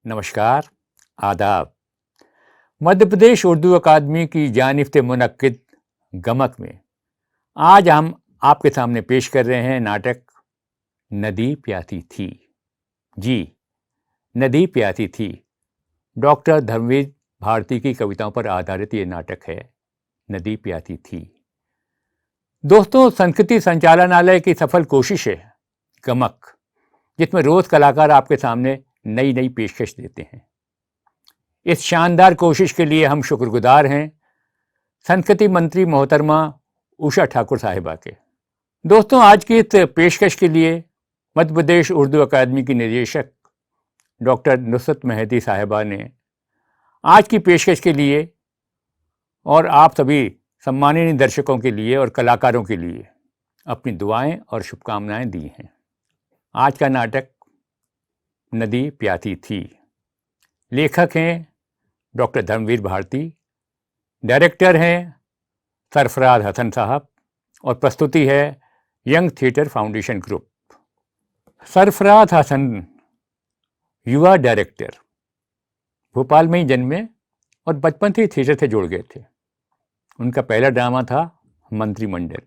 नमस्कार, आदाब। मध्य प्रदेश उर्दू अकादमी की जानिब से मुनक्किद गमक में आज हम आपके सामने पेश कर रहे हैं नाटक नदी प्यासी थी। जी, नदी प्यासी थी। डॉक्टर धर्मवीर भारती की कविताओं पर आधारित ये नाटक है, नदी प्यासी थी। दोस्तों, संस्कृति संचालनालय की सफल कोशिश है गमक, जिसमें रोज कलाकार आपके सामने नई नई पेशकश देते हैं। इस शानदार कोशिश के लिए हम शुक्रगुजार हैं संस्कृति मंत्री मोहतरमा उषा ठाकुर साहिबा के। दोस्तों, आज की इस पेशकश के लिए मध्य प्रदेश उर्दू अकादमी की निदेशक डॉक्टर नुसरत मेहदी साहिबा ने आज की पेशकश के लिए और आप सभी सम्मानीय दर्शकों के लिए और कलाकारों के लिए अपनी दुआएं और शुभकामनाएं दी हैं। आज का नाटक नदी प्यासी थी। लेखक हैं डॉक्टर धर्मवीर भारती, डायरेक्टर हैं सरफराज हसन साहब और प्रस्तुति है young theatre foundation group. Sarfaraz Hasan युवा डायरेक्टर, भोपाल में ही जन्मे और बचपन से ही थिएटर से जुड़ गए थे। उनका पहला ड्रामा था मंत्रिमंडल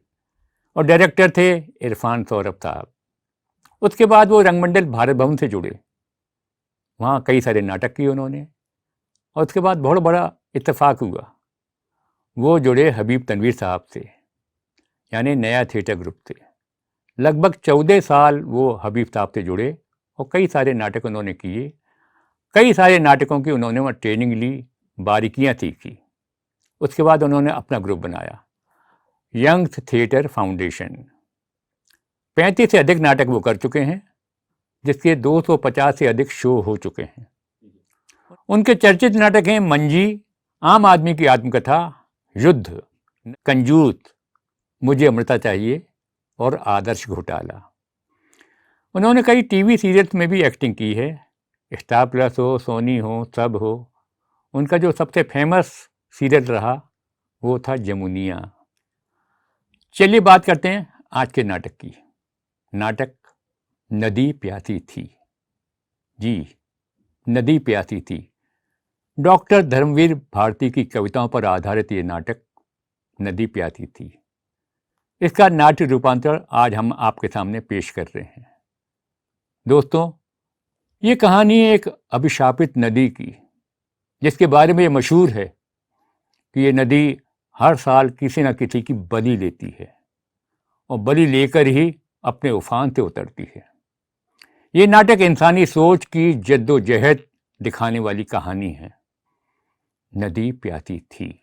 और डायरेक्टर थे इरफान सौरभ साहब। उसके बाद वो रंगमंडल भारत भवन से जुड़े, वहाँ कई सारे नाटक किए उन्होंने और उसके बाद बहुत बड़ा इत्तेफाक हुआ, वो जुड़े हबीब तनवीर साहब से, यानी नया थिएटर ग्रुप से। लगभग 14 साल वो हबीब साहब से जुड़े और कई सारे नाटक उन्होंने किए। कई सारे नाटकों की उन्होंने वहाँ ट्रेनिंग ली, बारीकियाँ सीखी। उसके बाद उन्होंने अपना ग्रुप बनाया, यंग थिएटर फाउंडेशन। 35 से अधिक नाटक वो कर चुके हैं, जिसके 250 से अधिक शो हो चुके हैं। उनके चर्चित नाटक हैं मंजी, आम आदमी की आत्मकथा, युद्ध, कंजूस, मुझे अमृता चाहिए और आदर्श घोटाला। उन्होंने कई टीवी सीरियल्स में भी एक्टिंग की है, स्टार प्लस हो, सोनी हो, सब हो। उनका जो सबसे फेमस सीरियल रहा वो था जमुनिया। चलिए बात करते हैं आज के नाटक की। नाटक नदी प्यासी थी। जी, नदी प्यासी थी। डॉक्टर धर्मवीर भारती की कविताओं पर आधारित ये नाटक नदी प्यासी थी। इसका नाट्य रूपांतर आज हम आपके सामने पेश कर रहे हैं। दोस्तों, ये कहानी एक अभिशापित नदी की, जिसके बारे में ये मशहूर है कि ये नदी हर साल किसी न किसी की बलि लेती है और बलि लेकर ही अपने उफान से उतरती है। ये नाटक इंसानी सोच की जद्दोजहद दिखाने वाली कहानी है। नदी प्यासी थी।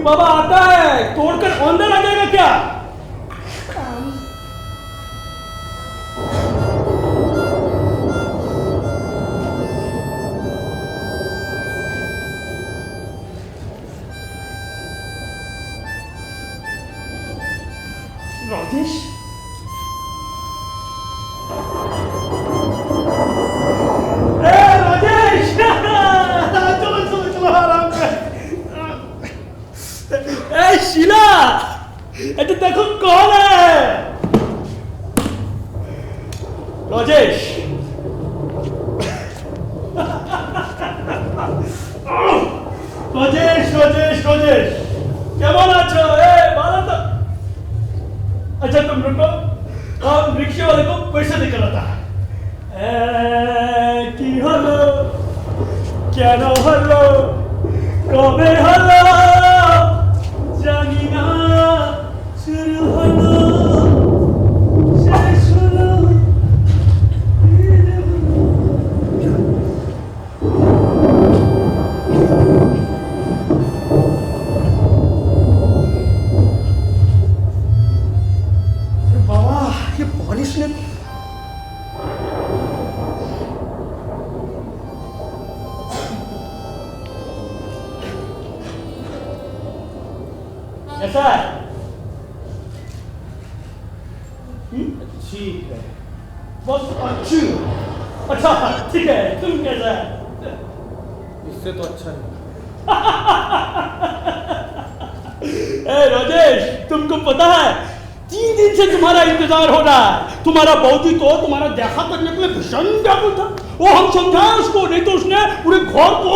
बाबा आता है, तोड़कर अंदर आ जाएगा क्या? राजेश, राजेश, चलो चलो आराम कर। शीला, কেন হলো কবে হলো জানি না শুরু হলো শেষ হলো बाबा ये बारिश ने कैसा है ठीक है बस अच्छी अच्छा ठीक है तुम कैसा है इससे तो अच्छा है। ए राजेश तुमको पता है 3 दिन से तुम्हारा इंतजार हो रहा है तुम्हारा बहुत ही तो तुम्हारा देखा करने के लिए भीषण व्याकुल था वो हम समझाए उसको नहीं तो उसने पूरे घर को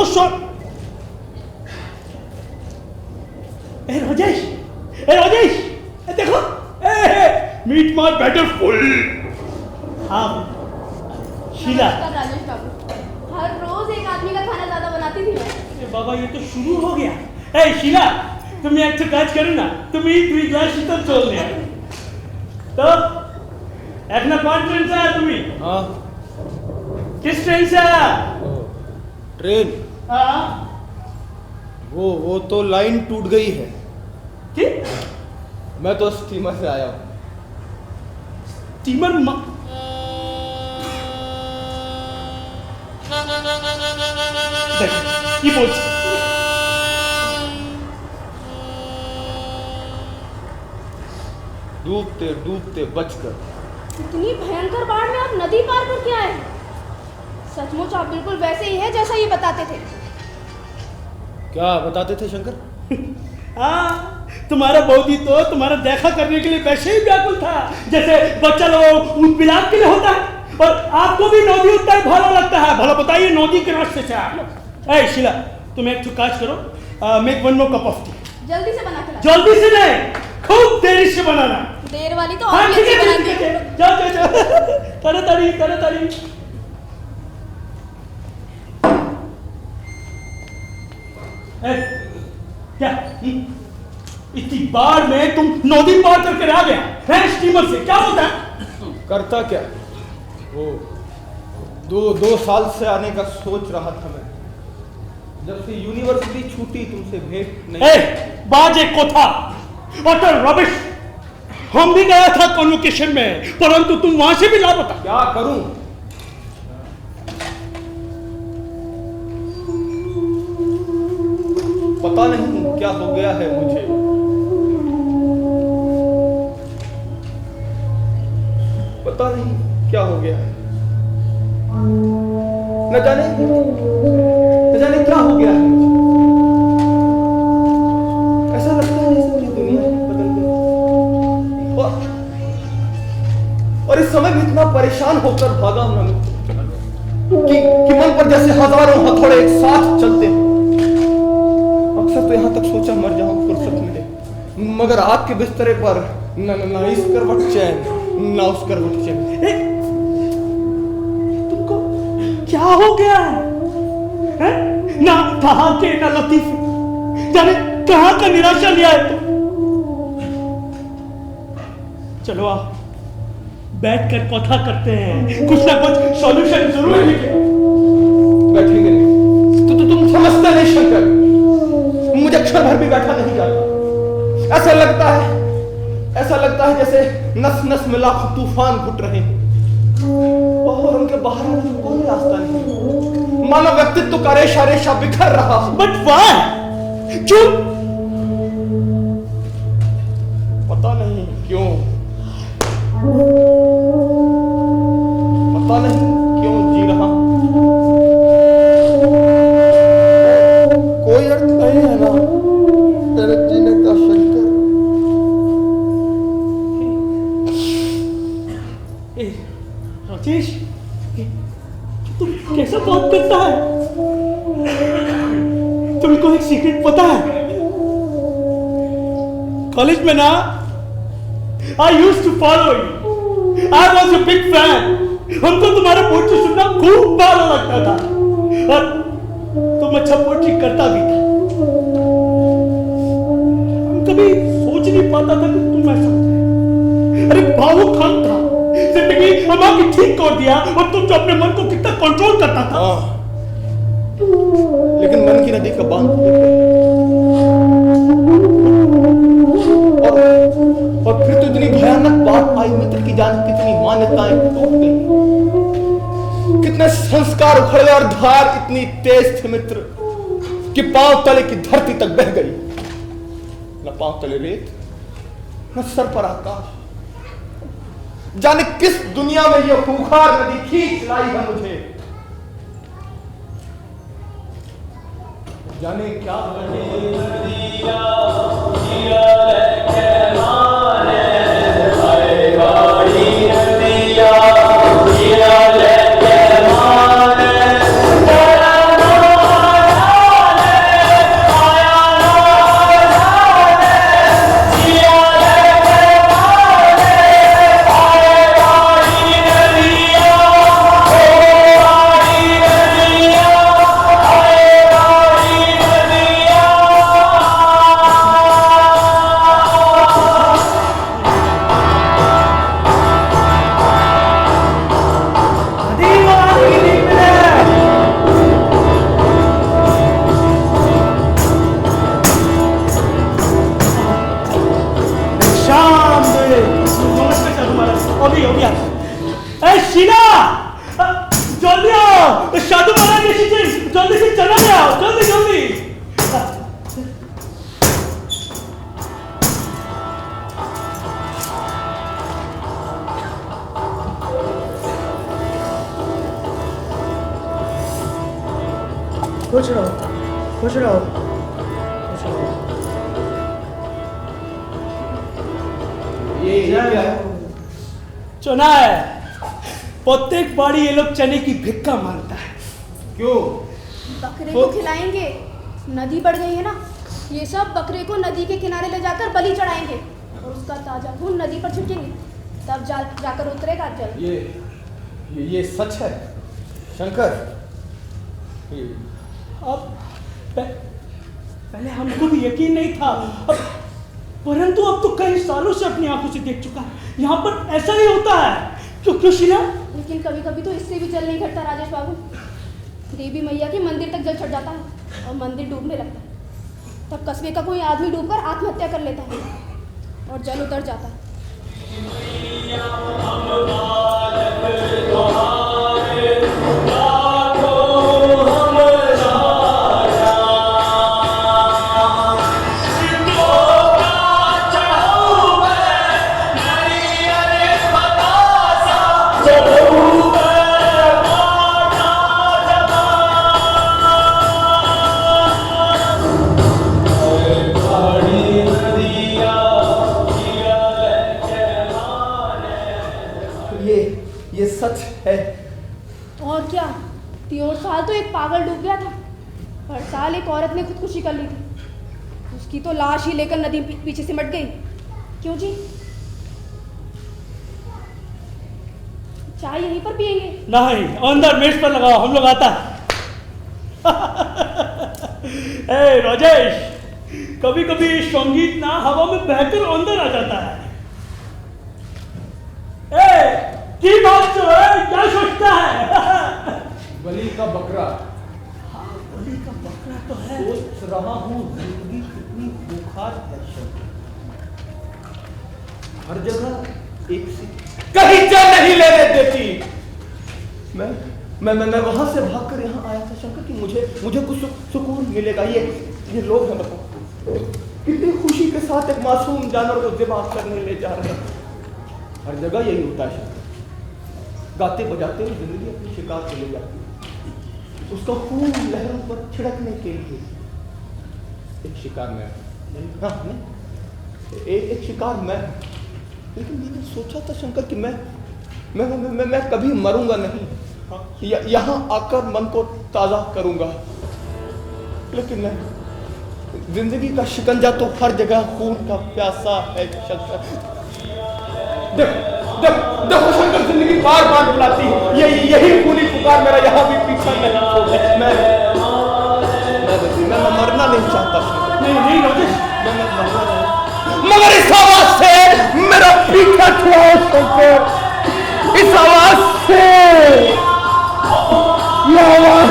ए राजेश देखो मीट माय बैटर फुल हाँ शीला नमस्कार राजेश बाबू हर रोज एक आदमी का खाना ज्यादा बनाती थी मैं ए बाबा ये तो शुरू हो गया ए शीला तुम्ही एक काज करू ना तुम्ही 2 ग्लास शीतल चोलने तो एक ना कौन ट्रेन से आया तुम्ही हाँ किस ट्रेन से आया ट्रेन हाँ वो तो लाइन टूट गई है। कि मैं तो स्टीमर से आया हूँ। स्टीमर ये बोल डूबते डूबते बचकर। इतनी भयंकर बाढ़ में आप नदी पार करके आए हैं। सचमुच आप बिल्कुल वैसे ही है जैसा ये बताते थे। क्या बताते थे शंकर? हाँ तुम्हारा बौदी तो तुम्हारा देखा करने के लिए वैसे ही व्याकुल था जैसे बच्चा लोग उन बिलाप के लिए होता है और आपको भी नौदी उतना ही भाला लगता है भला बताइए नौदी के रास्ते से आप लोग ए शीला तुम एक काज करो make one more cup of T जल्दी से बना के लाओ। जल्दी से नहीं खूब देरी से बनाना देर वाली तो हाँ और ठीक भी है बनाती ठीक है हूँ। जाओ ताड़ी क्या इतनी बार में तुम नदी पार करके आ गया है स्टीमर से क्या होता है करता क्या? वो दो साल से आने का सोच रहा था मैं। जब से यूनिवर्सिटी छूटी तुमसे भेंट नहीं। बाज एक को था अटर रबिश हम भी गया था कॉन्वोकेशन में परंतु तुम वहां से भी लापता। क्या करूं? पता नहीं क्या हो गया है मुझे। पता नहीं क्या हो गया है। न जाने क्या हो गया है मुझे। ऐसा लगता है जैसे मेरी दुनिया ही बदल गई। और इस समय भी इतना परेशान होकर भागा हूं मैं कि मन पर जैसे हजारों हथौड़े एक साथ चलते हैं। अक्सर तो यहाँ तक सोचा मर जाऊं फुर्सत मिले मगर आपके बिस्तरे पर न इस करवट चैन न उस करवट चैन। तुमको क्या हो गया है? ना ठहाके ना लतीफे जाने कहां का निराशा लिया है तुम। चलो आप बैठकर कथा करते हैं कुछ ना कुछ सॉल्यूशन जरूर निकलेगा। बैठेंगे नहीं तो तुम समझते नहीं शंकर मुझे अक्षर भर भी बैठा नहीं जाता। ऐसा लगता है जैसे नस नस में लाखों तूफान घुट रहे हैं और उनके बाहर आने का कोई रास्ता नहीं। मानव व्यक्तित्व का रेशा रेशा बिखर रहा है। बट वाह क्यों? पता नहीं क्यों जी रहा हूं। कोई अर्थ नहीं है ना तेरे जीने का शंकर। राजेश तुम कैसा बात करता है? तुमको एक सीक्रेट पता है? कॉलेज में ना I used to follow you. I was a big fan. हमको तुम्हारे पोएट्री सुनना खूब भालो लगता था और अच्छा पोएट्री करता भी था। कभी सोच नहीं पाता था कि तुम ऐसा हो। अरे भावुक खान था, जिंदगी अम्मा की ठीक कर दिया, और तुम जो अपने मन को कितना कंट्रोल करता था। लेकिन मन की नदी का बांध टूट गई। और फिर तो इतनी भयानक बात आई, मित्र की जान कितनी मान्यताएं टूट गई, कितने संस्कार उखड़ गए, और धार इतनी तेज थी मित्र कि पांव तले की धरती तक बह गई। न पांव तले रेत, न सर पर आकाश। जाने किस दुनिया में यह खूंखार नदी खींच लाई है मुझे। जाने क्या खुश रहो, खुश रहो, खुश रहो। ये क्या है? चना है। प्रत्येक बाड़ी ये लोग चने की भिक्का मांगता है। क्यों? बकरे को खिलाएंगे, नदी बढ़ गई है ना, ये सब बकरे को नदी के किनारे ले जाकर बलि चढ़ाएंगे और उसका ताजा खून नदी पर छिड़केंगे, तब जाकर उतरेगा जल। ये सच है शंकर? अब पहले हमको भी यकीन नहीं था, परंतु अब तो कई सालों से अपनी आंखों से देख चुका है। यहाँ पर ऐसा ही होता है। क्यों शीला? लेकिन कभी कभी तो इससे भी जल नहीं घटता राजेश बाबू। देवी मैया के मंदिर तक जल चढ़ जाता है और मंदिर डूबने लगता है। तब कस्बे का कोई आदमी डूबकर आत्महत्या कर लेता है और जल उतर जाता है। ये सच है। और क्या, 3 साल तो एक पागल डूब गया था, हर साल एक औरत ने खुदकुशी कर ली थी, उसकी तो लाश ही लेकर नदी पीछे सिमट गई। क्यों जी? चाय यहीं पर पियेंगे? नहीं, अंदर मेज पर लगाओ, हम लोग आता है। ए राजेश, कभी कभी संगीत ना हवा में बहकर अंदर आ जाता है। की बात जो है, क्या सोचता है? बलि का बकरा। हाँ, बलि का बकरा तो है। सोच रहा हूँ जिंदगी कितनी खूंखार है शंकर। हर जगह एक सी कहीं जा नहीं लेने देती। मैं वहां से भागकर यहाँ आया था शंकर कि मुझे कुछ सुकून मिलेगा। ये लोग हैं, बताओ कितनी खुशी के साथ एक मासूम जानवर को ज़िबा करने ले जा रहे हैं। हर जगह यही होता है शंकर। गाते बजाते हुए जिंदगी अपनी शिकार को ले जाती है, उसका खून लहरों पर छिड़कने के लिए। एक शिकार मैं, हाँ एक शिकार मैं। लेकिन मैंने सोचा था शंकर कि मैं कभी मरूंगा नहीं, यहाँ आकर मन को ताजा करूंगा। लेकिन नहीं, जिंदगी का शिकंजा तो हर जगह खून का प्यासा है शंकर। देखो शंकर, जिंदगी बार बार बुलाती है। यही खूनी पुकार मेरा यहाँ भी पीछा नहीं छोड़े। पीछा छुड़ाओ शंकर, इस आवाज से, ये आवाज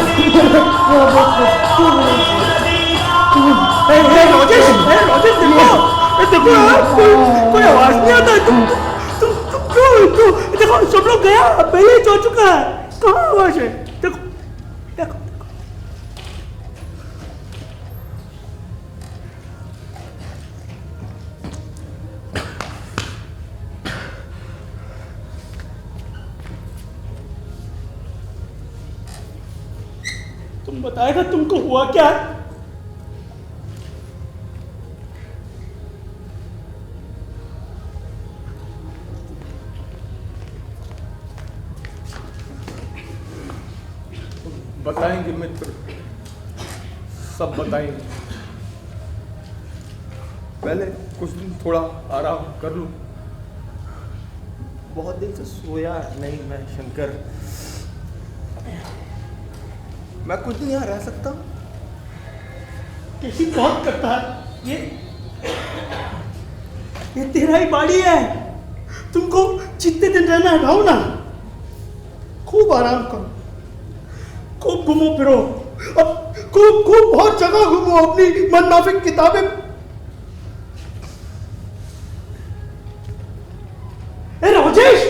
राजेश देखो कोई आवाज नहीं आता है। तुम क्यों देखो सब लोग गया, पहले ही हो चुका है, कहाँ आवाज है? देखो देखो तुम बताएगा तुमको हुआ क्या? बताएंगे मित्र, सब बताएंगे। पहले कुछ दिन थोड़ा आराम कर लूं। बहुत दिन से सोया नहीं मैं शंकर। मैं कुछ दिन यहाँ रह सकता हूँ? कैसी बहुत करता है ये तेरा ही बाड़ी है। तुमको जितने दिन रहना है रहो ना, खूब आराम करो, खूब घूमो फिरो, अब खूब बहुत जगह घूमो, अपनी मनमाफिक किताबें। ए राजेश,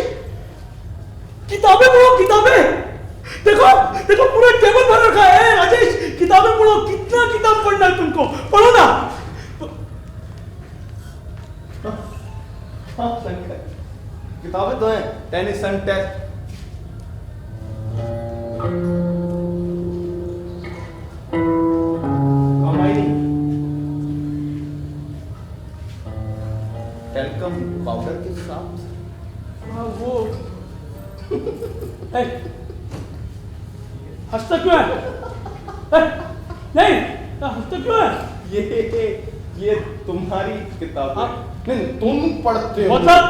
किताबें पढ़ो, किताबें। देखो पूरा टेबल भर रखा है। राजेश किताबें पढ़ो, कितना किताब पढ़ना है तुमको, पढ़ो ना। हाँ शंकर, किताबें तो हैं, टेनिसन टेस्ट, टेलकम पाउडर के साथ। वो हंसता क्यों है? नहीं हंसता क्यों है? ये तुम्हारी किताब है। नहीं तुम पढ़ते हो मतलब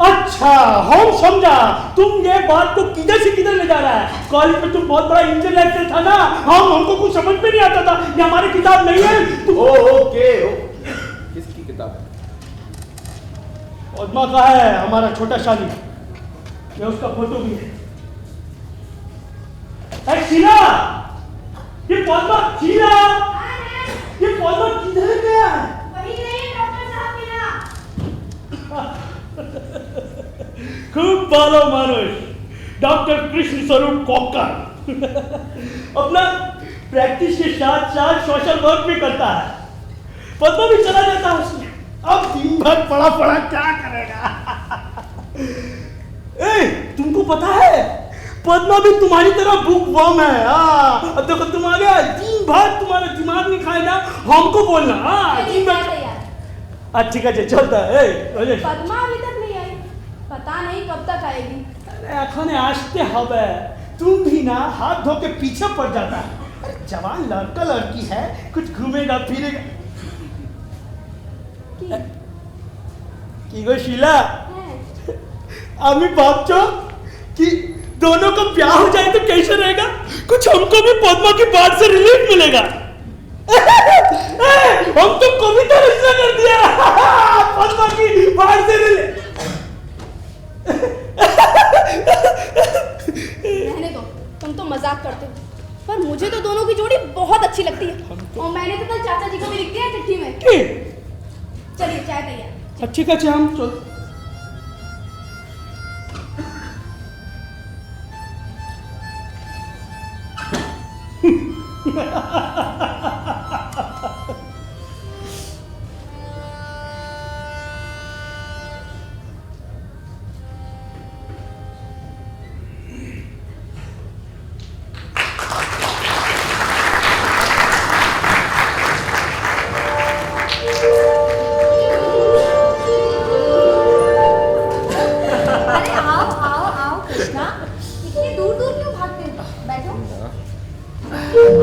अच्छा हम समझा, तुम ये बात को किधर से किधर ले जा रहा है। कॉलेज में तुम बहुत बड़ा इंटेलेक्चुअल था ना, हमको कुछ समझ में नहीं आता था, ये हमारी किताब नहीं है। ओके किसकी किताब है? पद्मा का है, हमारा छोटा शादी, ये उसका फोटो भी है। शीला, ये पद्मा, शीला, ये पद्मा किधर गया? वही नहीं डॉक्टर साहब बिना। खूब बालो मानुष, डॉक्टर कृष्ण स्वरूप कोकर अपना प्रैक्टिस के साथ साथ सोशल वर्क भी करता है। पद्मा भी चला जाता है उसमें। अब दिन भर पड़ा क्या करेगा? तुमको पता है पद्मा भी तुम्हारी तरह बुक वर्म है। अब देखो तुम आ गया, दिन भर तुम्हारा दिमाग नहीं खाएगा, हमको बोलना। दिन भर ठीक है चलता है। पद्मा अभी तक नहीं आई, पता नहीं कब तक आएगी। अरे एखने आसते हवे, तुम भी ना हाथ धो के पीछे पड़ जाता है। अरे जवान लड़का लड़की है, कुछ घूमेगा फिरेगा। की गो शीला, আমি ভাবছো कि दोनों का ब्याह हो जाए तो कैसे रहेगा? कुछ हमको भी पद्मा की बात से रिलीफ मिलेगा। हम तो कविता रचना कर दिया पद्मा की बात से रिलीफ। रहने दो, तुम तो मजाक करते हो, पर मुझे तो दोनों की जोड़ी बहुत अच्छी लगती है। और मैंने तो कल चाचा जी को भी लिख दिया चिट्ठी में। चलिए चाय तैयार। ठीक है हम चल।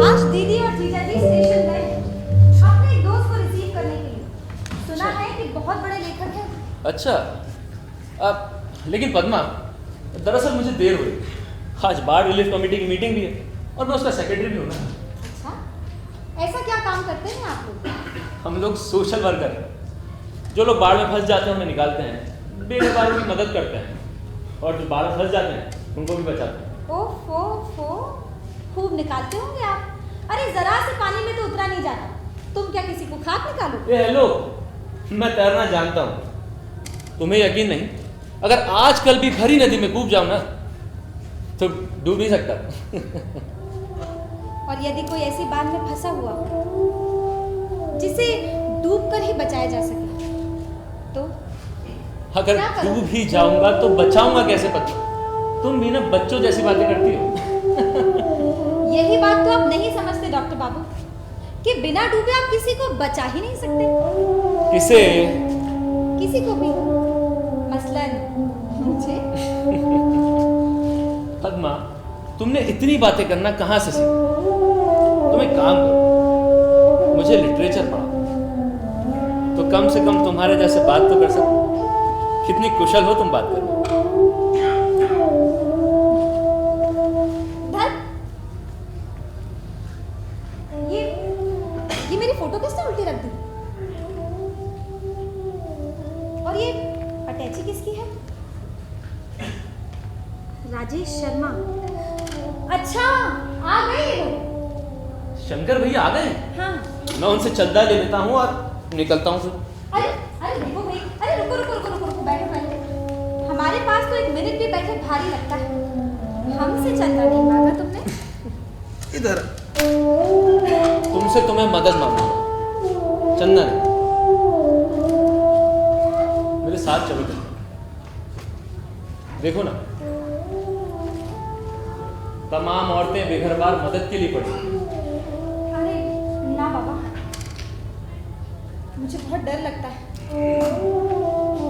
आज दीदी और जीजा जी स्टेशन गए अपने एक दोस्त को रिसीव करने के लिए। सुना है कि बहुत बड़े लेखक हैं। अच्छा लेकिन पद्मा, दरअसल मुझे देर हो रही। आज बाढ़ रिलीफ कमेटी की मीटिंग भी है और मैं उसका सेक्रेटरी भी हूँ ना। अच्छा, ऐसा क्या काम करते हैं आप लोग? हम लोग सोशल वर्कर हैं। जो लोग बाढ़ में फंस जाते हैं उन्हें निकालते हैं, बेघरवालों की मदद करते हैं और जो बाहर फंस जाते हैं उनको भी बचाते हैं। ओफो, खूब निकालते होंगे आप। अरे जरा से पानी में तो उतरा नहीं जाता, तुम क्या किसी को खाक निकालो? ये हेलो, मैं तैरना जानता हूँ, तुम्हें यकीन नहीं? अगर आज कल भी भरी नदी में कूद जाऊं ना तो डूब नहीं सकता। और यदि कोई ऐसी बांध में फंसा हुआ जिसे डूबकर ही बचाया जा सके तो? अगर क्या करूं? डूब ही जाऊंगा तो बचाऊंगा कैसे पता? तुम भी ना बच्चों जैसी बातें करती हो। यही बात तो आप नहीं समझते डॉक्टर बाबू, कि बिना डूबे आप किसी को बचा ही नहीं सकते। किसे? किसी को भी, मसलन मुझे। पद्मा, तुमने इतनी बातें करना कहाँ से सीखा? तुम एक काम करो, मुझे लिटरेचर पढ़ा तो कम से कम तुम्हारे जैसे बात तो कर सको। कितनी कुशल हो तुम बात करने। ये मेरी फोटो किसने उल्टी रख दी? और ये अटैची किसकी है? राजेश शर्मा। अच्छा, आ गए ये लोग। शंकर भैया आ गए? हाँ। मैं उनसे चंदा ले लेता हूँ और निकलता हूँ फिर। अरे देखो भाई, अरे रुको, बैठो। हमारे पास तो एक मिनट भी बैठे भारी लगता है। हमसे चंदा नहीं मांगा तुमने? इधर तुमसे तुम्हें मदद मांगूंगा, चंदा नहीं। मेरे साथ चलो तुम, देखो ना तमाम औरतें बेघरबार मदद के लिए पड़ी। अरे ना बाबा, मुझे बहुत डर लगता है।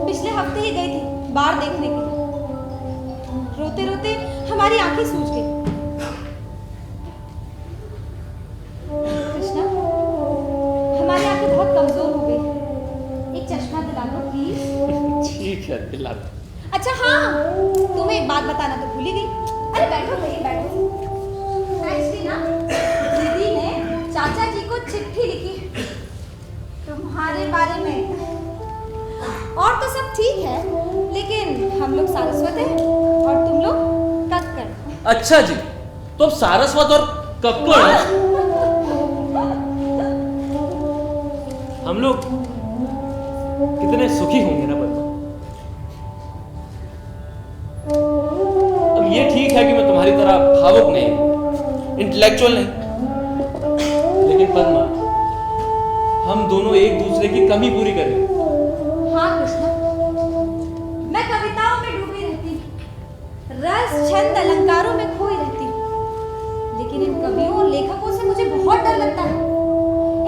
पिछले हफ्ते ही गई थी बाढ़ देखने के लिए, रोते रोते हमारी आंखें सूज गई। कृष्णा, हमारी आंखें बहुत कमजोर हो गई, एक चश्मा दिला दो प्लीज। ठीक है, दिला दो। अच्छा हाँ, तुम्हें एक बात बताना तो भूल ही गई। अरे बैठो भैया, बैठो। एक्चुअली ना दीदी ने चाचा जी को चिट्ठी लिखी तुम्हारे बारे में। और तो सब ठीक है, लेकिन हम लोग सारस्वत हैं और तुम लोग कक्कड़। अच्छा जी, तो अब सारस्वत और कक्कड़ हम लोग कितने सुखी होंगे ना पद्मा। अब ये ठीक है कि मैं तुम्हारी तरह भावुक नहीं, इंटेलेक्चुअल नहीं, लेकिन पद्मा हम दोनों एक दूसरे की कमी पूरी करें। हाँ कृष्णा, मैं कविताओं में डूबी रहती हूँ, रस छंद अलंकारों में खोई रहती हूँ, लेकिन इन कवियों और लेखकों से मुझे बहुत डर लगता है।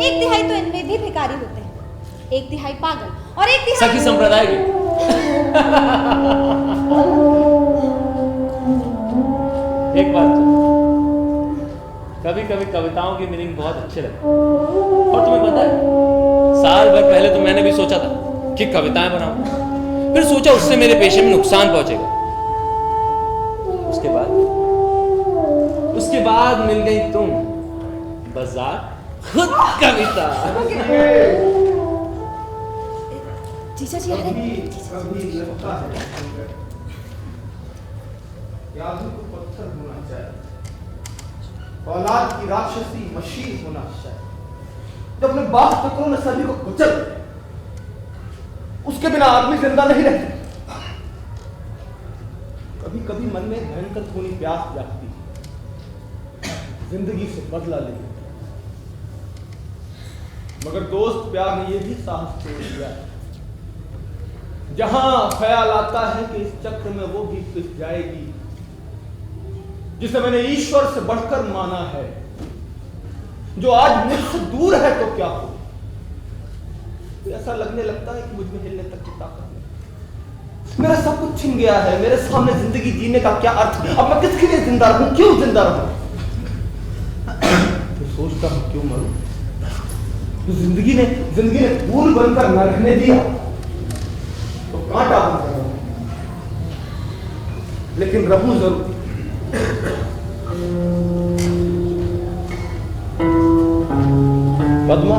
1/3 तो इनमें भी भिखारी होते हैं, 1/3 पागल और 1/3 सखी संप्रदाय के। एक बात तो, कभी कभी कविताओं की मीनिंग बहुत अच्छे लगते हैं। और तुम्हें पता है, साल भर पहले तो मैंने भी सोचा था कि कविताएं बनाऊं, फिर सोचा उससे मेरे पेशे में नुकसान पहुंचेगा। उसके बाद मिल गई तुम, बाजार खुद कविता। जीजा जी आ रहे हैं। कभी लगता है कि आदमी को पत्थर होना चाहिए, औलाद की राक्षसी मशीन होना चाहिए, जब अपने बाप पुत्रों ने सभी को कुचल दिया, उसके बिना आदमी जिंदा नहीं रहता। कभी कभी मन में भयंकर खूनी प्यास जागती है, जिंदगी से बदला लेती, मगर दोस्त प्यार ने यह भी साहस छोड़ दिया, जहां ख्याल आता है कि इस चक्र में वो भी पिस जाएगी जिसे मैंने ईश्वर से बढ़कर माना है, जो आज मुझसे दूर है तो क्या हो। तो ऐसा लगने लगता है कि मुझ में हिलने तक की ताकत नहीं, मेरा सब कुछ छिन गया है, मेरे सामने जिंदगी जीने का क्या अर्थ, अब मैं किसके लिए जिंदा रहूं, क्यों जिंदा रहूं। तो सोचता हूं क्यों मरूं, तो जिंदगी ने फूल बनकर न रहने दिया तो कांटा बनकर रहूं, लेकिन रहूं जरूर। पद्मा,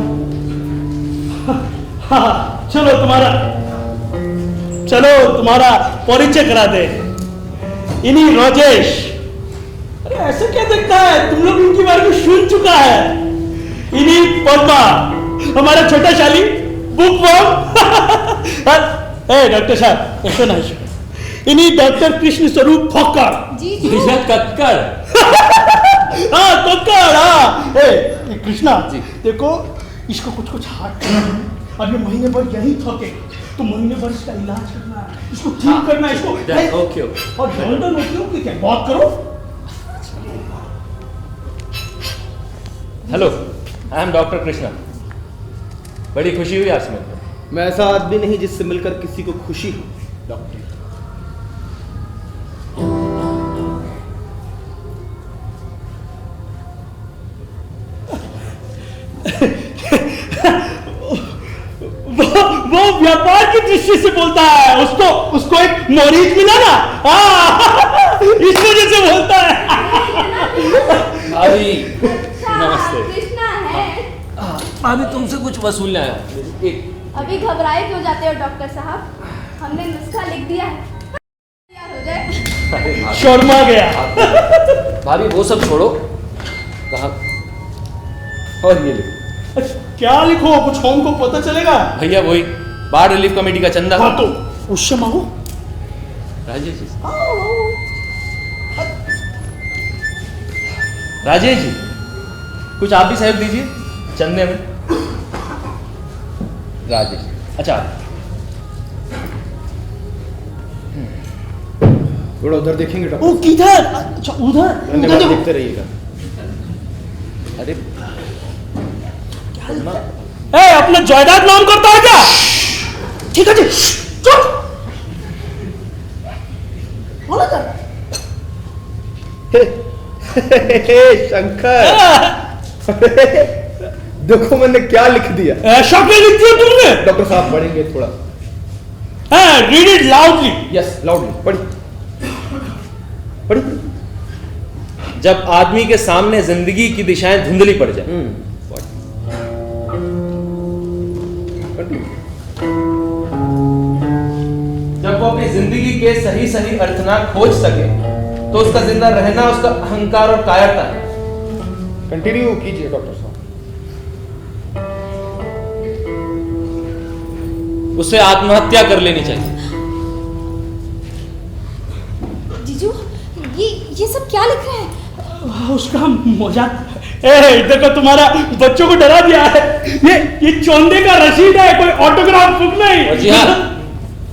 हाँ चलो तुम्हारा चलो तुम्हारा परिचय करा दे। इन्हीं राजेश। अरे ऐसा क्या देखता है, तुम लोग इनके बारे में सुन चुका है। इन्हीं पद्मा, हमारा छोटा शाली बुक डॉक्टर साहब ऐसा ना, इन्हीं डॉक्टर कृष्ण स्वरूप फक्कर। जीजू कक्कड़। हाँ कक्कड़। हाँ कृष्णा जी, देखो इसको कुछ हार्ट अब ये महीने भर यही थके, तो महीने भर इसका इलाज करना है, इसको ठीक करना है, इसको ओके और लंदन होती क्या बात करो। Hello, I am doctor Krishna. बड़ी खुशी हुई आपसे मिलकर। मैं ऐसा आदमी नहीं जिससे मिलकर किसी को खुशी हो डॉक्टर। वो व्यापार की दृष्टि से बोलता है, उसको एक मरीज मिला ना, इस वजह से बोलता है। अभी अच्छा, नमस्ते। कृष्णा है। अभी तुमसे कुछ वसूलने आया हूं। एक अभी घबराए क्यों जाते हो डॉक्टर साहब, हमने नुस्खा लिख दिया है, तैयार हो जाए। शर्मा गया। भाभी वो सब छोड़ो, कहा और ये लिखो। क्या लिखो, कुछ हमको पता चलेगा। भैया वही बाढ़ रिलीफ कमेटी का चंदा। हाँ तो उससे मांगो। राजेश जी, राजेश जी कुछ आप भी सहयोग दीजिए चंदे में। राजेश, अच्छा थोड़ा उधर देखेंगे डॉक्टर। ओ किधर? अच्छा उधर धन्यवाद, देखते रहिएगा। अरे अपना जायदाद नाम करता है क्या? ठीक है जी, चुप। बोला था शंकर, देखो मैंने क्या लिख दिया। शक्ल लिख दिया तुमने? डॉक्टर साहब पढ़ेंगे थोड़ा। Read it loudly. Yes loudly पढ़ी। जब आदमी के सामने जिंदगी की दिशाएं धुंधली पड़ जाए, जब वो अपनी जिंदगी के सही सही अर्थ ना खोज सके, तो उसका जिंदा रहना उसका अहंकार और कायरता है। कंटिन्यू कीजिए डॉक्टर साहब। उसे आत्महत्या कर लेनी चाहिए। जीजू ये सब क्या लिख रहे हैं? उसका मजाक। देखो तुम्हारा बच्चों को डरा दिया है। ये चौंदे का रसीद है, कोई ऑटोग्राफ बुक नहीं। जी हाँ,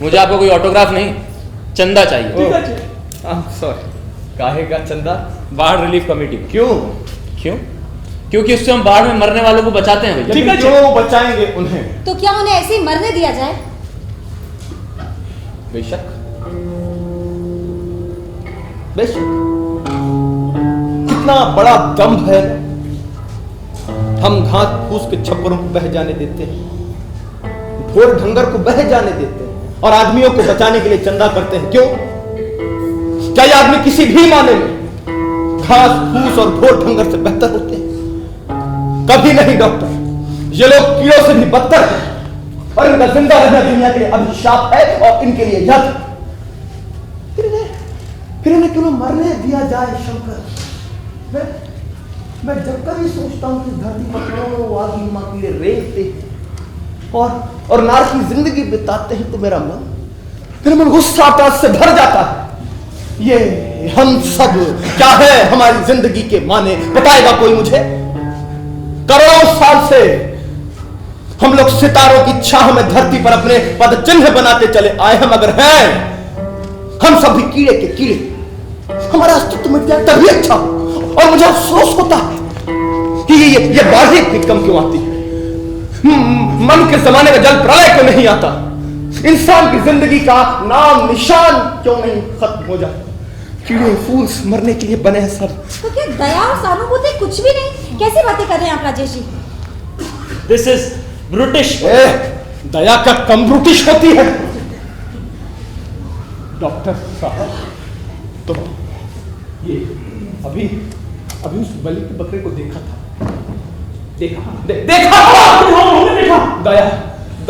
मुझे आपको कोई ऑटोग्राफ नहीं, चंदा चाहिए। ठीक है। सॉरी, काहे का चंदा? बाढ़ रिलीफ कमेटी। क्यों? क्यों? क्योंकि उससे हम बाढ़ में मरने वालों को बचाते हैं भैया। ठीक है, क्यों बचाएंगे उन्हें? तो क्या उन्हें ऐसे ही मरने दिया जाए? बेशक बेशक, कितना बड़ा दम्भ है। हम घास फूस के छप्परों को बह जाने देते हैं, ढोर ढंगर को बह जाने देते हैं, और आदमियों को बचाने के लिए चंदा करते हैं। क्यों? क्या ये आदमी किसी भी माने में घास फूस और ढोर ढंगर से बेहतर होते हैं? कभी नहीं डॉक्टर, ये लोग कीड़ों से भी बदतर हैं, और इनका जिंदा रहना दुनिया के लिए अभिशाप है और इनके लिए यज्ञ। फिर इन्हें क्यों मरने दिया जाए शंकर? मैं जब कभी सोचता हूँ कि धरती पर करोड़ों आदमी माँ कीड़े रेंगते हैं और नार की जिंदगी बिताते हैं, तो मेरा मन गुस्सा से भर जाता है। ये हम सब क्या है हमारी जिंदगी के माने, बताएगा कोई मुझे? करोड़ों साल से हम लोग सितारों की छाह में धरती पर अपने पद चिन्ह बनाते चले आए हैं, मगर हैं हम सभी कीड़े के कीड़े। हमारा अस्तित्व मिट जाए तभी अच्छा, और मुझे अफसोस होता है कि ये बाढ़ इतनी कम क्यों आती है। मन के जमाने में जल प्रलय क्यों नहीं आता? इंसान की जिंदगी का नाम निशान क्यों नहीं खत्म हो जाता? कीड़े फूल मरने के लिए बने हैं सब। तो क्या दया और सहानुभूति कुछ भी नहीं? कैसी बातें कर रहे हैं आप Rajesh ji? This is British. दया का कम ब्रिटिश होती है डॉक्टर साहब। तो ये अभी उस बलि के बकरे को देखा था, देखा। हमने देखा।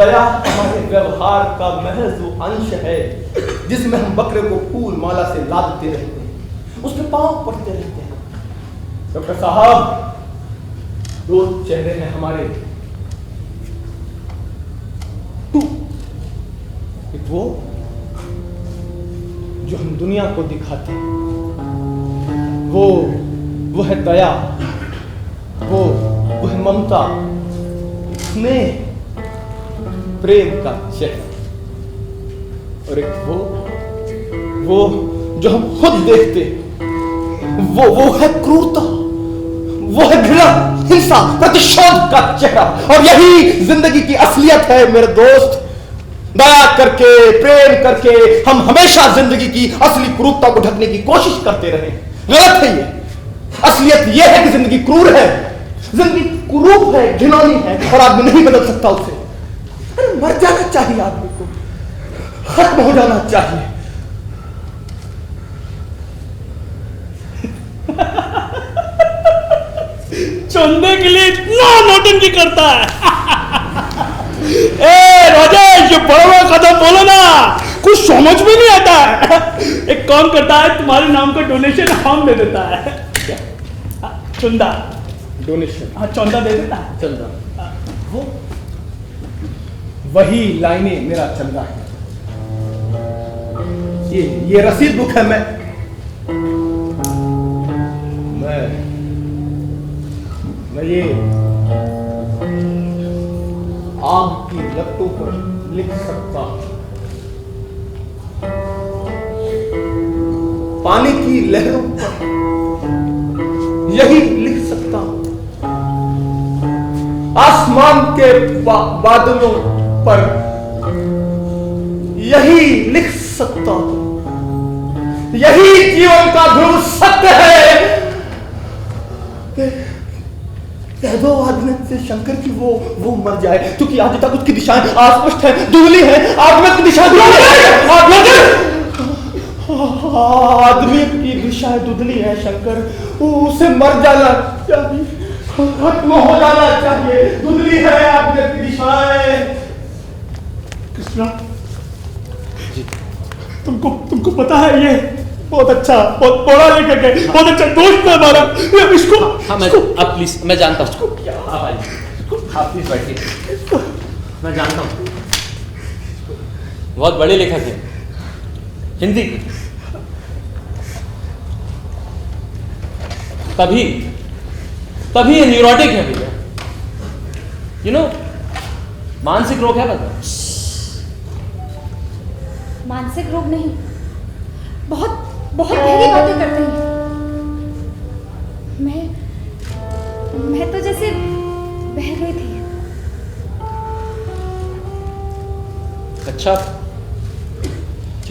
दया हमारे व्यवहार का महज वो अंश है जिसमें हम बकरे को फूल माला से लादते रहते हैं, उसके पांव पड़ते रहते हैं। डॉक्टर साहब, दो चेहरे हैं हमारे, एक वो जो हम दुनिया को दिखाते हैं, वो है दया, वो है ममता, स्नेह, प्रेम का चेहरा। और एक वो जो हम खुद देखते, वो है क्रूरता, वो है घृणा, हिंसा, प्रतिशोध का चेहरा। और यही जिंदगी की असलियत है मेरे दोस्त। दया करके, प्रेम करके हम हमेशा जिंदगी की असली क्रूरता को ढकने की कोशिश करते रहे। गलत है ये। असलियत ये है कि जिंदगी क्रूर है, जिंदगी कुरूप है, घिनौनी है, और आदमी नहीं बदल सकता उसे। अरे मर जाना चाहिए आदमी को, खत्म हो जाना चाहिए। चंदे के लिए इतना नौटंकी करता है। ए राजेश, ये बड़ा कदम बोलो ना, कुछ समझ में नहीं आता है। एक काम करता है, तुम्हारे नाम का डोनेशन हम दे देता है। चंदा डोनेशन? हाँ, चंदा दे देता है। चंदा, वो वही लाइनें मेरा चंदा है। ये रसीद बुक है। मैं ये आग की लपटों पर लिख सकता हूं, पानी की लहरों पर यही लिख सकता हूं, आसमान के बादलों पर यही लिख सकता हूं। यही जीवन का ध्रुव सत्य है। कह दो आदमी से शंकर की वो मर जाए, क्योंकि आज तक उसकी दिशाएं अस्पष्ट है, धुंधली है। आदमी की दिशा आदमी की दिशाएं धुंधली है शंकर, उसे मर जाना चाहिए, खत्म हो जाना चाहिए। धुंधली है आदमी की दिशाएं। कृष्णा जी, तुमको पता है, ये बहुत अच्छा, बहुत बड़ा लेखक है, बहुत अच्छा दोस्त है हमारा। इसको हाँ, अब प्लीज, मैं जानता हूँ क्या। हाँ भाई, आप प्लीज बैठिए। मैं जानता हूँ बहुत बड़े लेखक हैं हिंदी के। तभी ये न्यूरोटिक है भैया। यू नो, मानसिक रोग है बता। मानसिक रोग नहीं, बहुत गहरी बातें करते हैं। मैं तो जैसे बह गई थी। अच्छा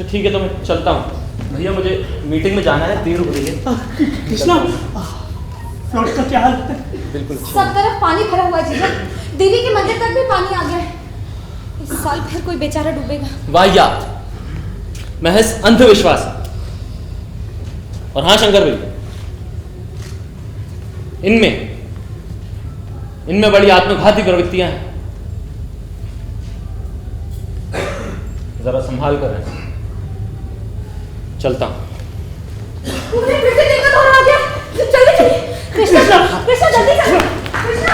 ठीक है, तो मैं चलता हूँ भैया, मुझे मीटिंग में जाना है, देर हो रही है। कृष्णा, फ्लोट का क्या हाल है? बिल्कुल सब तरफ पानी भरा हुआ है जीजा, देवी के मंदिर तक भी पानी आ गया है। इस साल फिर कोई बेचारा डूबेगा। वाहियात, महज अंधविश्वास। और हाँ शंकर भाई, इनमें बड़ी आत्मघाती प्रवृत्तियां हैं, जरा संभाल कर रहें। चलता हूं। कृष्णा जल्दी चलो। कृष्णा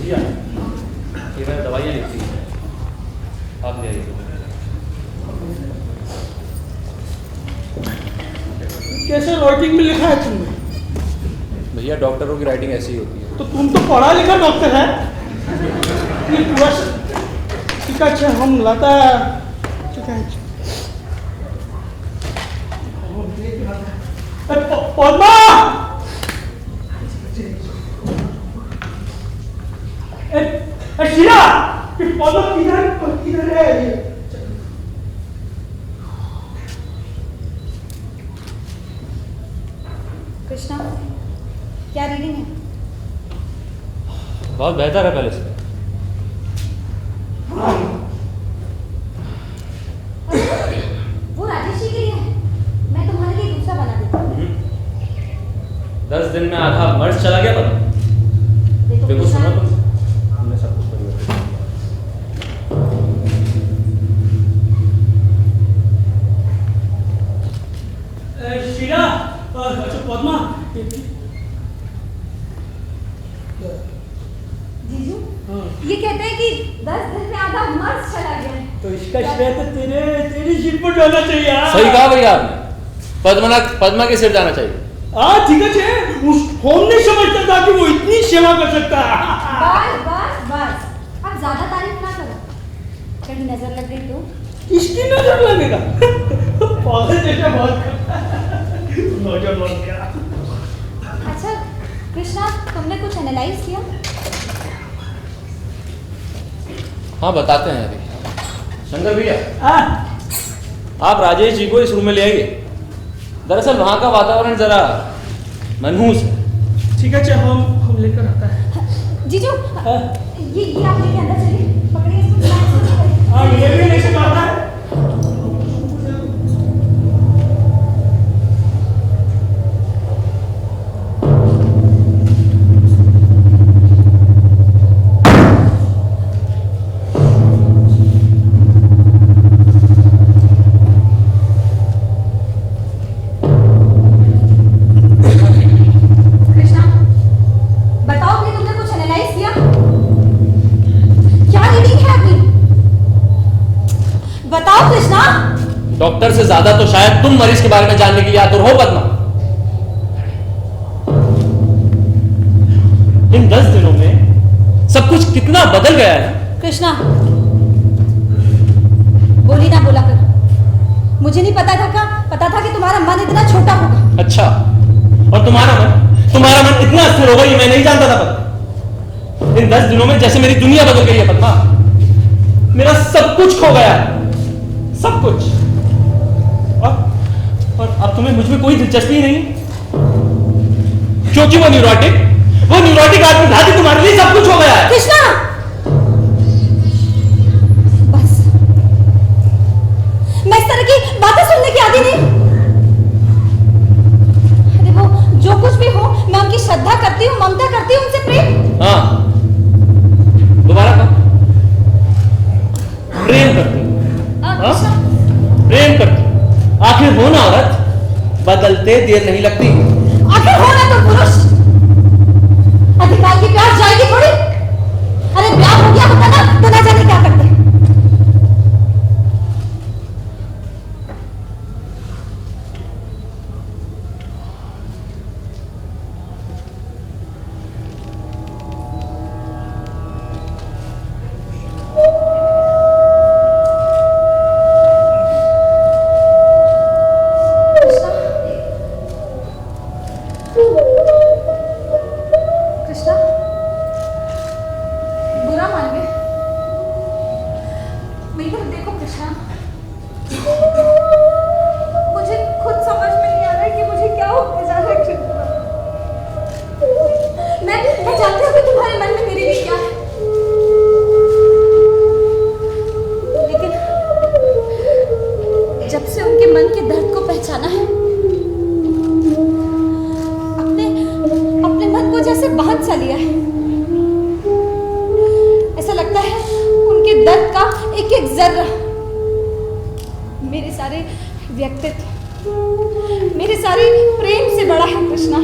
भैया ये मैंने दवाइयाँ लिखी हैं, आप ले आइए। कैसे राइटिंग में लिखा है तुमने? भैया डॉक्टरों की राइटिंग ऐसी ही होती है। तो तुम तो पढ़ा लिखा डॉक्टर है। ये पूरा ठीक है, अच्छा हम लाता ठीक है। पद्मा, शीला, पद्मा किधर है ये? कृष्णा, क्या रीडिंग है? बहुत बेहतर है पहले से। वो राजेश जी के लिए है, मैं तुम्हारे लिए दूसरा बना देती हूँ। 10 दिन में आधा मर्ज चला गया पता। देखो सुनो तुम, हमने सब कुछ परिवर्तन किया। शीला, अच्छा पद्मा, जीजू, ये कहते हैं कि 10 दिन में आधा मर्ज चला गया है। तो इसका श्रेय तो तेरी सिर पर जाना चाहिए। सही कहा भैया आपने, पद्मा के सिर जाना चाहिए। ठीक है, हम नहीं समझता था कि वो इतनी सेवा कर सकता है। बस अब ज्यादा तारीफ ना करो, कहीं नजर लग गई तो? इसकी नजर लगेगा। पागल जैसा बहुत नजर लग गया। अच्छा कृष्णा, तुमने कुछ एनालाइज किया? हाँ बताते हैं अभी। शंकर भैया, हाँ, आप राजेश जी को इस रूम में ले आइए। दरअसल वहाँ का वातावरण जरा मनहूस है। ठीक है, अच्छा हम लेकर आता है। जीजू, हाँ? ये आप लेके अंदर चलिए, पकड़िए इसको, चलाइए। हाँ, ये भी ले सकता है। डॉक्टर से ज्यादा तो शायद तुम मरीज के बारे में जानने के लिए आतुर हो पद्मा। इन 10 दिनों में सब कुछ कितना बदल गया है। कृष्णा, बोली ना बोला कर। मुझे नहीं पता था कि तुम्हारा मन इतना छोटा होगा। अच्छा, और तुम्हारा मन इतना स्थिर होगा ये मैं नहीं जानता था पद्मा। इन 10 दिनों में जैसे मेरी दुनिया बदल गई है पद्मा। मेरा सब कुछ खो गया है, सब कुछ। और अब तुम्हें मुझ में कोई दिलचस्पी नहीं, क्योंकि वो न्यूरोटिक आदमी था कि तुम्हारे लिए सब कुछ हो गया है। कृष्णा, बस, मैं इस तरह की बातें सुनने की आदी नहीं। देखो, जो कुछ भी हो, मैं उनकी श्रद्धा करती हूँ, ममता करती हूँ, उनसे प्रेम। हाँ, दोबारा कहो। प्रेम करती हूँ। प्रेम करती। आखिर हो ना औरत, बदलते देर नहीं लगती। आखिर हो ना तो पुरुष, अधिकार की प्यास जाएगी थोड़ी। अरे ब्याह हो गया होता ना तो ना जाने क्या करते। कृष्णा, बुरा मान गए। मेरी तरफ देखो कृष्णा, मुझे खुद समझ में नहीं आ रहा है कि मुझे क्या होने जा रहा है। कृष्णा, मैं जानती हूँ कि तुम्हारे मन में मेरे लिए क्या है, लेकिन जब से उनके मन के दर्द को पहचाना है, अपने मन को जैसे बांध सा लिया है। ऐसा लगता है उनके दर्द का एक एक जर्रा मेरे सारे व्यक्तित्व, मेरे सारे प्रेम से बड़ा है। कृष्णा,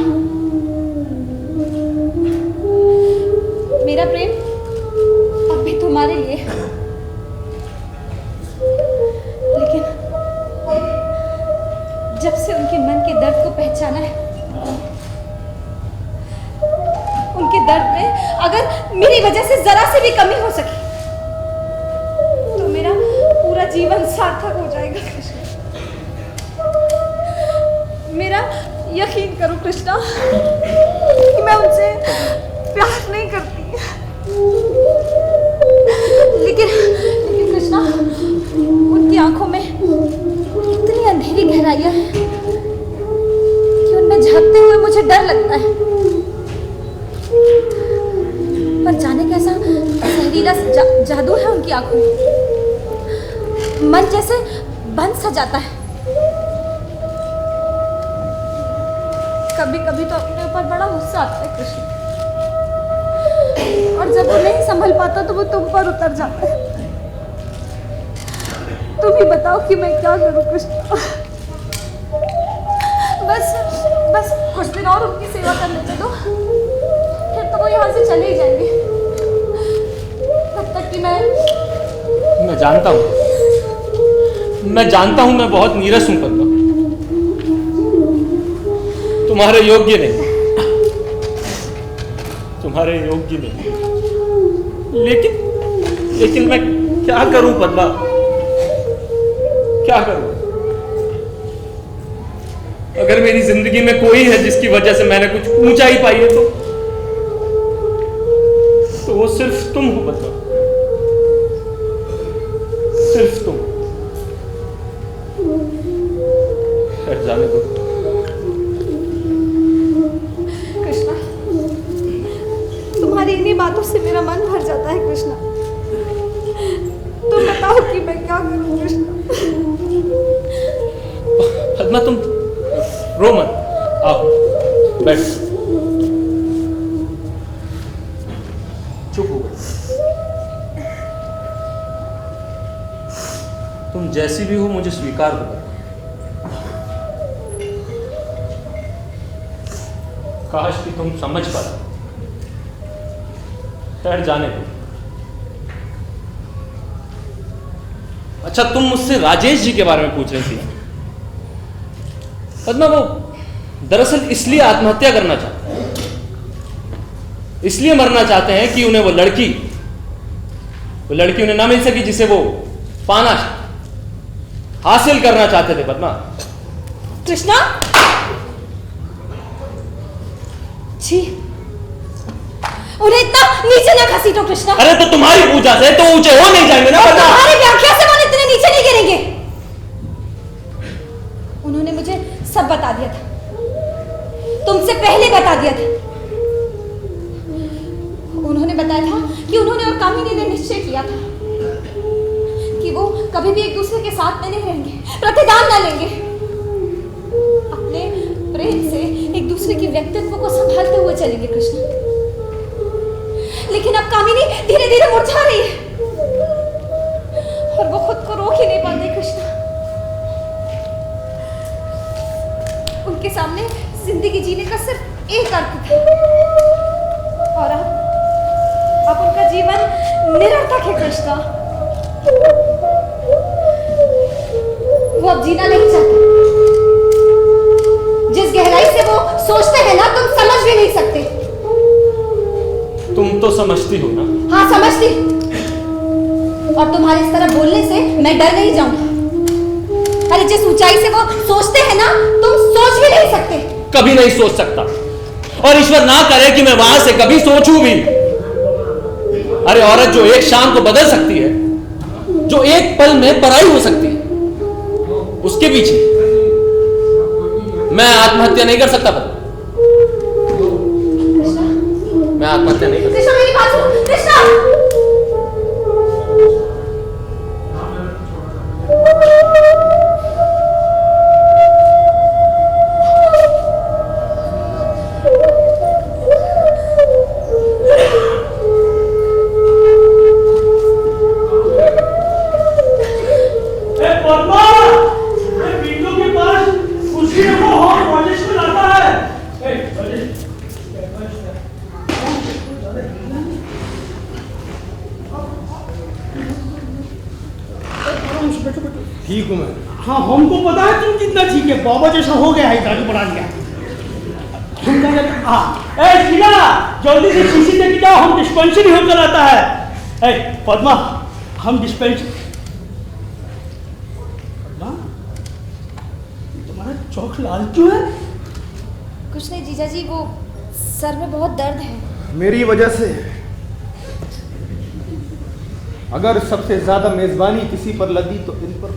मेरा प्रेम मेरी वजह से जरा से भी कमी हो सके तो मेरा पूरा जीवन सार्थक हो जाएगा कृष्णा। मेरा यकीन करो कृष्णा कि मैं उनसे प्यार नहीं करती, लेकिन कृष्णा उनकी आंखों में इतनी अंधेरी गहराइयां हैं कि उनमें झांकते हुए मुझे डर लगता है। पर जाने कैसा जहरीला जादू है उनकी आंखों में, मन जैसे बंद सा जाता है। कभी कभी तो अपने ऊपर बड़ा गुस्सा आता है कृष्ण, और जब वो नहीं संभल पाता तो वो तुम पर उतर जाता है। तुम ही बताओ कि मैं क्या करूं कृष्ण। बस कुछ दिन और उनकी सेवा करने दे दो, फिर तो वो यहाँ से चले ही जाएंगे। तब तक कि मैं जानता हूं मैं बहुत नीरस हूं पद्मा, तुम्हारे योग्य नहीं, लेकिन मैं क्या करूं पद्मा, क्या करूं? अगर मेरी जिंदगी में कोई है जिसकी वजह से मैंने कुछ ऊंचाई पाई है तो वो सिर्फ तुम हो पद्मा, सिर्फ तुम। जाने दो कृष्णा, तुम्हारी इन्हीं बातों से मेरा मन भर जाता है कृष्णा। तुम बताओ कि मैं क्या करूं कृष्णा। पद्मा तुम रो मत, आओ बैठ, चुप हो। तुम जैसी भी हो मुझे स्वीकार होगा। काश कि तुम समझ पाते। खैर जाने दो। अच्छा, तुम मुझसे राजेश जी के बारे में पूछ रही थी पद्मा। वो दरअसल इसलिए आत्महत्या करना चाहते हैं, इसलिए मरना चाहते हैं कि उन्हें वो लड़की उन्हें ना मिल सकी जिसे वो पाना हासिल करना चाहते थे पद्मा। कृष्णा जी, उन्हें इतना नीचे ना घसीटो कृष्णा। अरे तो तुम्हारी पूजा से तो ऊंचे हो नहीं जाएंगे ना पद्मा। तुम्हारी व्याख्या से वो इतने नीचे नहीं गिरेंगे। उन्होंने मुझे सब बता दिया था, तुमसे पहले बता दिया था। उन्होंने बताया था कि उन्होंने और कामिनी ने निश्चय किया था कि वो कभी भी एक दूसरे के साथ में नहीं रहेंगे, प्रतिदान ना लेंगे। अपने प्रेम से एक दूसरे के व्यक्तित्व को संभालते हुए चलेंगे कृष्ण। लेकिन अब कामिनी धीरे धीरे मुरझा रही है और वो खुद को रोक ही नहीं पाती कृष्ण। उनके सामने जिंदगी जीने का सिर्फ एक अर्थ था, और अब उनका जीवन निरर्थक है कृष्णा। वो अब जीना नहीं चाहते। जिस गहराई से वो सोचते हैं ना, तुम समझ भी नहीं सकते। तुम तो समझती हो ना? हाँ समझती, और तुम्हारे इस तरह बोलने से मैं डर नहीं जाऊंगी। अरे जिस ऊंचाई से वो सोचते हैं ना, तुम सोच भी नहीं सकते। कभी नहीं सोच सकता, और ईश्वर ना करे कि मैं वहां से कभी सोचूं भी। अरे औरत जो एक शाम को बदल सकती है, जो एक पल में पराई हो सकती है, उसके पीछे मैं आत्महत्या नहीं कर सकता। मैं आत्महत्या नहीं कर सकता। कृष्णा मेरी बात सुनो, कृष्णा। ठीक हूँ मैं। हाँ हमको पता है तुम कितना ठीक है, बाबा जैसा हो गया है, दाढ़ी बढ़ा लिया। हम कह रहे ए शीला, जल्दी से शीशी लेके जाओ, हम डिस्पेंसरी होकर आता है। ए पद्मा, हम डिस्पेंसरी। पद्मा, तुम्हारा चौक लाल क्यों है? कुछ नहीं जीजा जी, वो सर में बहुत दर्द है। मेरी वजह से। अगर सबसे ज्यादा मेजबानी किसी पर लगी तो इन पर।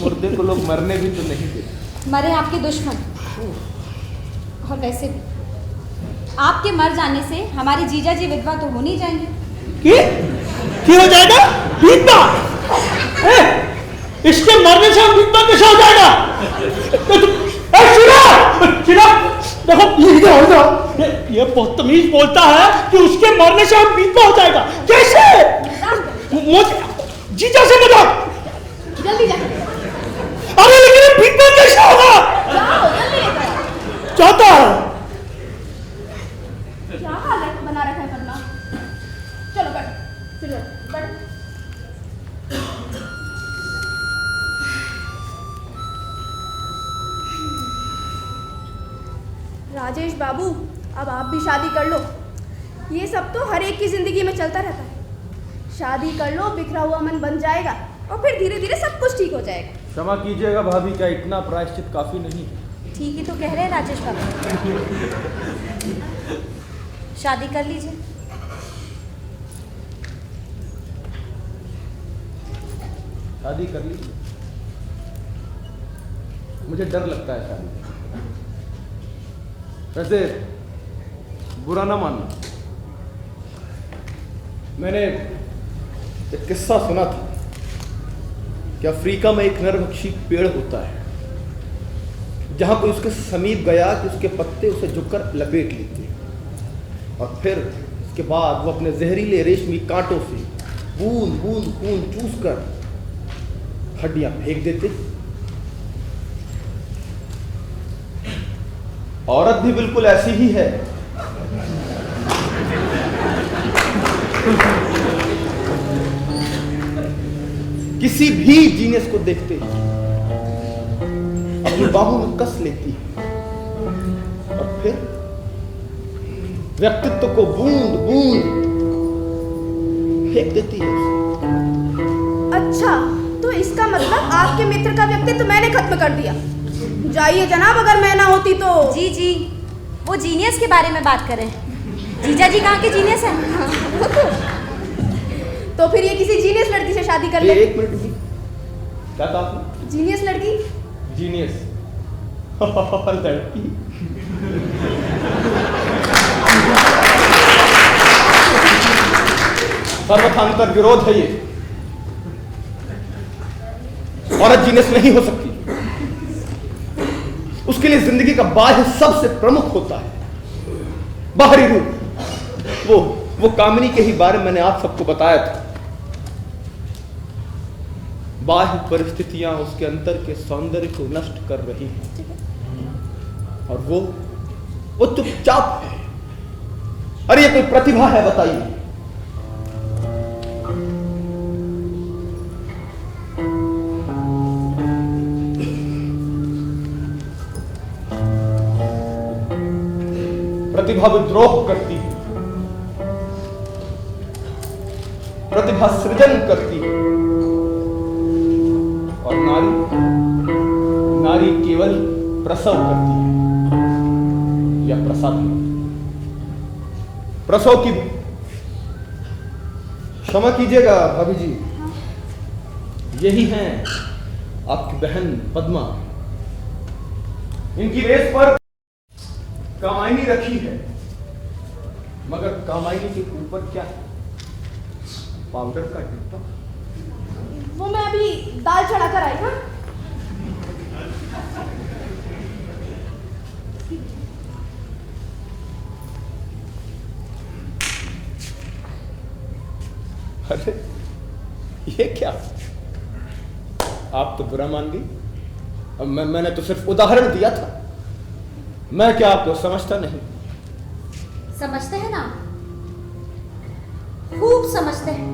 मुर्दे को लोग मरने भी तो नहीं देते। मरे आपके दुश्मन। और वैसे भी आपके मर जाने से हमारे जीजा जी विधवा तो हो नहीं जाएंगे। क्या हो जाएगा? विधवा? इसके मरने से हम विधवा कैसे हो जाएगा? देखो ये बदतमीज बोलता है कि उसके मरने से हम विधवा हो जाएगा। कैसे? जीजा से बता। जल्दी जा। अरे लेकिन विधवा कैसे होगा? जाओ जल्दी लेकर। चाहता है। क्या हाल बना रखा है पद्मा? चलो बैठो, चलो बैठो। राजेश बाबू, अब आप भी शादी कर लो। ये सब तो हर एक की जिंदगी में चलता रहता है। शादी कर लो, बिखरा हुआ मन बन जाएगा और फिर धीरे धीरे सब कुछ ठीक हो जाएगा। क्षमा कीजिएगा भाभी, क्या इतना प्रायश्चित काफी नहीं? ठीक ही तो कह रहे हैं राजेश बाबू। शादी कर लीजिए। शादी कर लीजिए। मुझे डर लगता है शादी। वैसे बुरा ना मानना, मैंने एक किस्सा सुना था कि अफ्रीका में एक नरभक्षी पेड़ होता है, जहां कोई उसके समीप गया कि उसके पत्ते उसे झुककर लपेट लेते और फिर उसके बाद वो अपने जहरीले रेशमी कांटों से बूंद बूंद खून चूस कर हड्डियां फेंक देते। औरत भी बिल्कुल ऐसी ही है। किसी भी जीनियस को देखते ही अपनी बाहों में कस लेती है और फिर व्यक्तित्व को बूंद बूंद फेंक देती है उसे। अच्छा, तो इसका मतलब आपके मित्र का व्यक्तित्व मैंने खत्म कर दिया। जाइए जनाब, अगर मैं ना होती तो। जी जी, वो जीनियस के बारे में बात कर रहे हैं। जीजा जी कहाँ के जीनियस हैं? तो फिर ये किसी जीनियस लड़की से शादी कर ले। एक मिनट भी, क्या कहा आपने? जीनियस लड़की? जीनियस लड़की? सर्वथांतर विरोध है ये। औरत जीनियस नहीं हो सकती। उसके लिए जिंदगी का बाह्य सबसे प्रमुख होता है, बाहरी रूप। वो कामिनी के ही बारे में मैंने आप सबको बताया था। बाह्य परिस्थितियां उसके अंदर के सौंदर्य को नष्ट कर रही हैं और वो चुपचाप है। अरे ये कोई प्रतिभा है बताइए? प्रतिभा विद्रोह करती है, प्रतिभा सृजन करती है और नारी केवल प्रसव करती है या प्रसाद। प्रसव की, क्षमा कीजिएगा भाभी जी, यही हैं आपकी बहन पद्मा। इनकी रेस पर कामायनी रखी है, मगर कामायनी के ऊपर क्या है? पाउडर का डिब्बा। वो मैं अभी दाल चढ़ा कर आई। हाँ, अरे ये क्या? आप तो बुरा मान गई। अब मैंने तो सिर्फ उदाहरण दिया था। मैं क्या आपको समझता नहीं? समझते हैं ना, खूब समझते हैं।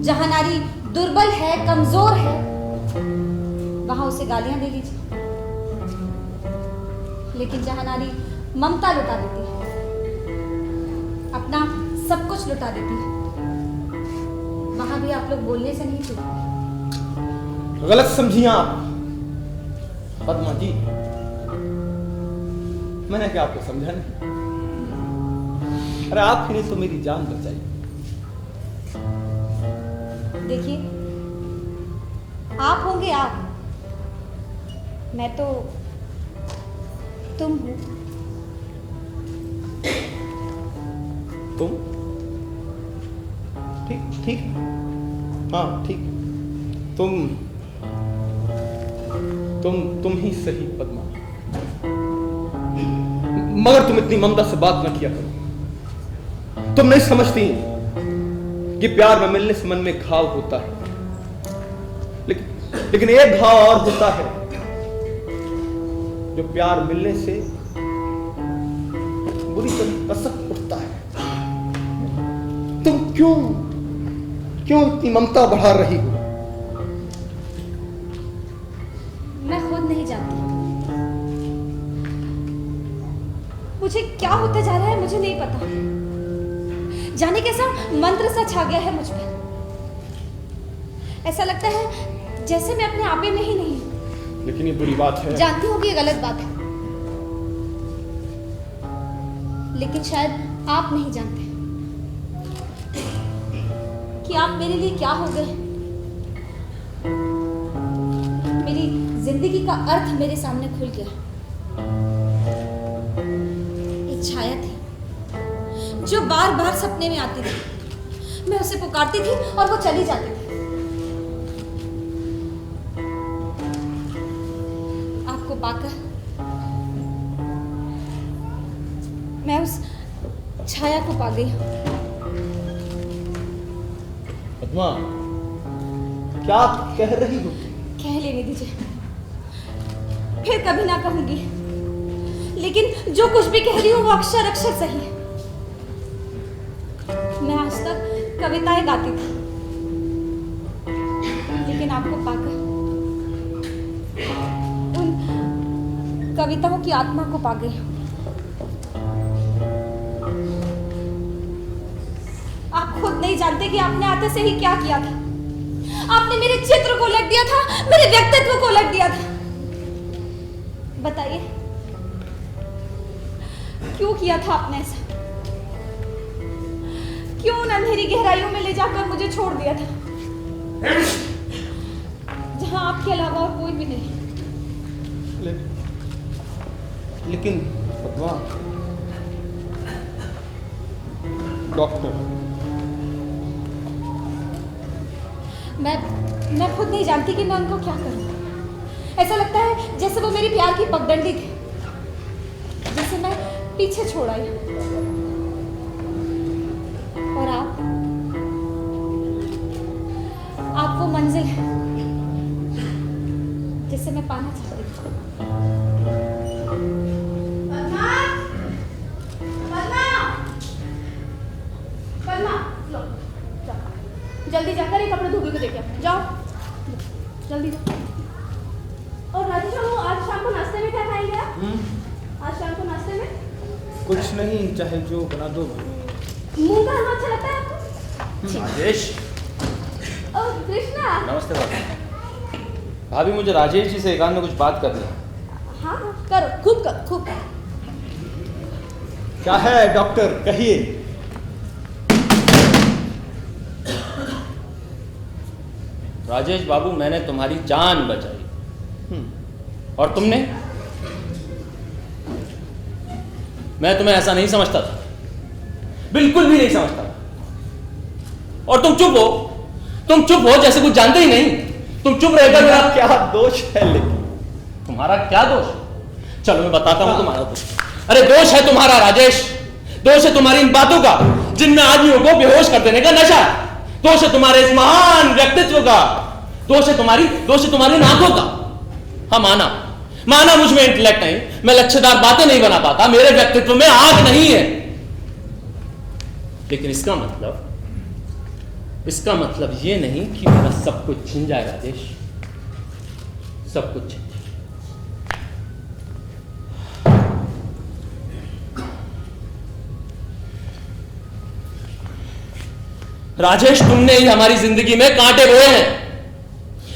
जहां नारी दुर्बल है, कमजोर है, वहां उसे गालियां दे लीजिए। लेकिन जहाँ नारी ममता लुटा देती है, अपना सब कुछ लुटा देती है, वहां भी आप लोग बोलने से नहीं चूकते। गलत समझिए आप पद्मा जी, मैंने क्या आपको समझा नहीं? अरे आप ही ने तो मेरी जान बचाई। देखिए, आप होंगे आप, मैं तो तुम हूं। तुम? ठीक ठीक, हाँ ठीक, तुम ही सही पद्मा, मगर तुम इतनी ममता से बात न किया करो। तुम नहीं समझती कि प्यार में मिलने से मन में घाव होता है, लेकिन एक घाव और होता है जो प्यार मिलने से बुरी तरह कसक उठता है। तुम क्यों इतनी ममता बढ़ा रही हो? मैं खुद नहीं जानती, मुझे क्या होता जा रहा है मुझे नहीं पता। जाने कैसा मंत्र सा छा गया है मुझ पर। ऐसा लगता है जैसे मैं अपने आपे में ही नहीं। लेकिन ये बुरी बात है। जानती हूँ कि ये गलत बात है, लेकिन शायद आप नहीं जानते कि आप मेरे लिए क्या हो गए। मेरी जिंदगी का अर्थ मेरे सामने खुल गया। एक छाया थी जो बार बार सपने में आती थी, मैं उसे पुकारती थी और वो चली जाती थी। आपको पाकर मैं उस छाया को पा गई। पद्मा, क्या आप कह रही हो? कह लेने दीजिए, फिर कभी ना कहूंगी, लेकिन जो कुछ भी कह रही हूँ वो अक्षर अक्षर सही है। मैं आज तक कविताएं गाती थी, लेकिन आपको पाकर उन कविताओं की आत्मा को पा गई। आप खुद नहीं जानते कि आपने आते से ही क्या किया था। आपने मेरे चित्र को उलट दिया था, मेरे व्यक्तित्व को उलट दिया था। बताइए क्यों किया था आपने ऐसा? क्यों अंधेरी गहराइयों में ले जाकर मुझे छोड़ दिया था, जहां आपके अलावा और कोई भी नहीं। लेकिन पद्मा, डॉक्टर, मैं खुद नहीं जानती कि मैं उनको क्या करूं। ऐसा लगता है जैसे वो मेरी प्यार की पगडंडी थी, जिसे मैं पीछे छोड़ आई। और आप वो मंजिल है जिसे मैं पाना चाहती थी। जल्दी जाकर ये कपड़े धोबी को देखे जाओ, जल्दी जाओ। और राजेश बाबू, आज शाम को नाश्ते में क्या खाएंगे आप? आज शाम को नाश्ते में कुछ नहीं, चाहे जो बना दो। मूंग का हलवा अच्छा लगता है आपको? राजेश, और कृष्णा। नमस्ते भाभी। भाभी, मुझे राजेश जी से एकांत में कुछ बात करनी है। हाँ करो, खूब करो, खूब करो। क्या है डॉक्टर, कहिए। राजेश बाबू, मैंने तुम्हारी जान बचाई, और तुमने? मैं तुम्हें ऐसा नहीं समझता था, बिल्कुल भी नहीं समझता था। और तुम चुप हो जैसे कुछ जानते ही नहीं। तुम चुप रहकर मेरा क्या दोष है? लेकिन तुम्हारा क्या दोष? चलो मैं बताता हूं तुम्हारा दोष। अरे दोष है तुम्हारा राजेश, दोष है तुम्हारी इन बातों का जिनमें आदमियों को बेहोश कर देने का नशा। दोष है तुम्हारे इस महान व्यक्तित्व का, दोष है तुम्हारी आंखों का। हाँ, माना मुझ में इंटेलेक्ट नहीं, मैं लच्छेदार बातें नहीं बना पाता, मेरे व्यक्तित्व में आग नहीं है, लेकिन इसका मतलब ये नहीं कि मेरा सब कुछ छिन जाए राजेश, सब कुछ छिन जाए। राजेश, तुमने ही हमारी जिंदगी में कांटे बोए हैं।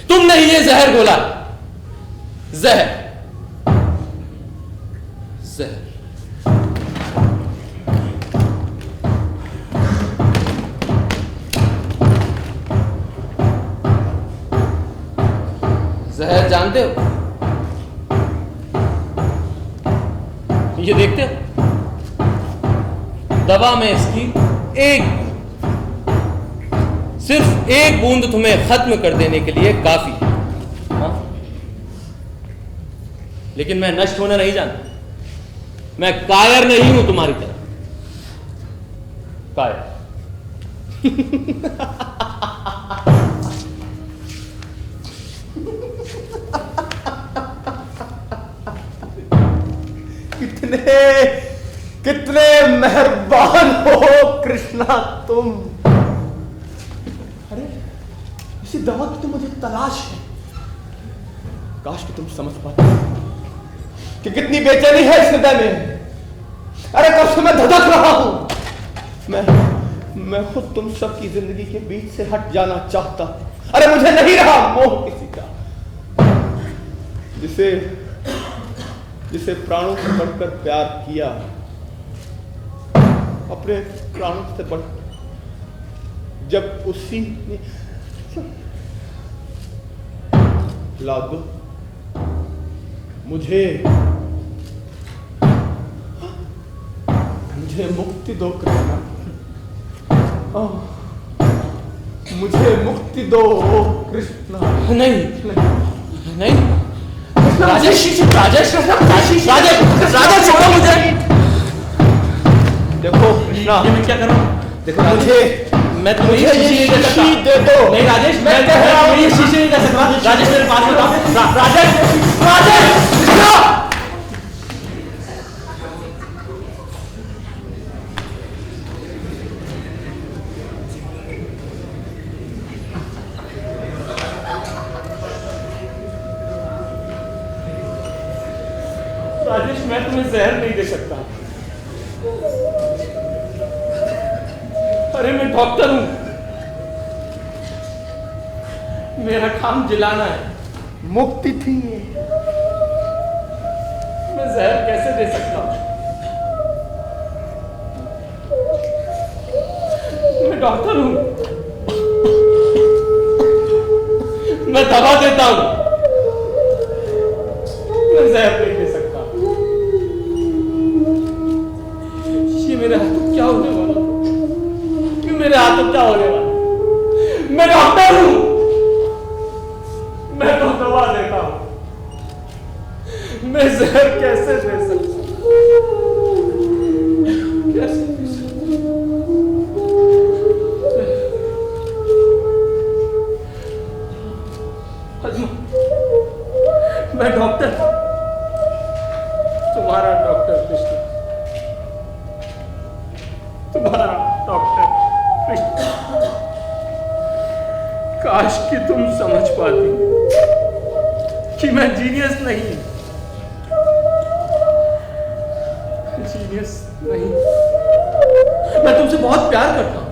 तुमने ही ये जहर घोला। जहर जहर। जहर जानते हो? ये देखते हो? दवा में इसकी सिर्फ एक बूंद तुम्हें खत्म कर देने के लिए काफी है। हाँ? लेकिन मैं नष्ट होना नहीं जानता। मैं कायर नहीं हूं तुम्हारी तरह। कायर। कितने मेहरबान हो कृष्णा तुम। अरे इसी दवा की तो मुझे तलाश है। काश कि तुम समझ पाते कि कितनी बेचैनी है इस हृदय में। अरे कब से मैं धधक रहा हूं। मैं खुद तुम सबकी जिंदगी के बीच से हट जाना चाहता। अरे मुझे नहीं रहा मोह किसी का, जिसे प्राणों से बढ़कर प्यार किया, अपने प्राणों से बढ़, जब उसी ने लागू मुझे मुक्ति दो कृष्णा, मुझे मुक्ति दो कृष्णा। नहीं नहीं राजेश, राजेश, राजेश, राजेश छोड़ो मुझे। देखो कृष्णा, ये मैं क्या कर रहा हूँ? देखो मुझे, मैं तुम्हें ये शीशी नहीं दे सकता। दे दो। नहीं राजेश, मैं तुम्हें ये शीशी नहीं दे सकता। राजेश मेरे पास में आओ। राजेश, राजेश, कृष्णा। राजेश, मैं तुम्हें जहर नहीं दे सकता। अरे मैं डॉक्टर हूं, मेरा काम जिलाना है। मुक्ति थी। मैं जहर कैसे दे सकता हूं? मैं डॉक्टर हूं, मैं दवा देता हूं, मैं जहर नहीं दे सकता। ये मेरे हाथों क्या होने वाला? क्यों मेरे हाथों क्या होने वाला? मैं डॉक्टर हूं, मैं तो दवा देता हूं, मैं जहर कैसे दे सकता हूं? कैसे दे सकता हूं? मैं डॉक्टर, तुम्हारा डॉक्टर कृष्ण, तुम्हारा डॉक्टर कृष्ण। काश कि तुम समझ पाती कि मैं जीनियस नहीं, जीनियस नहीं, मैं तुमसे बहुत प्यार करता हूं।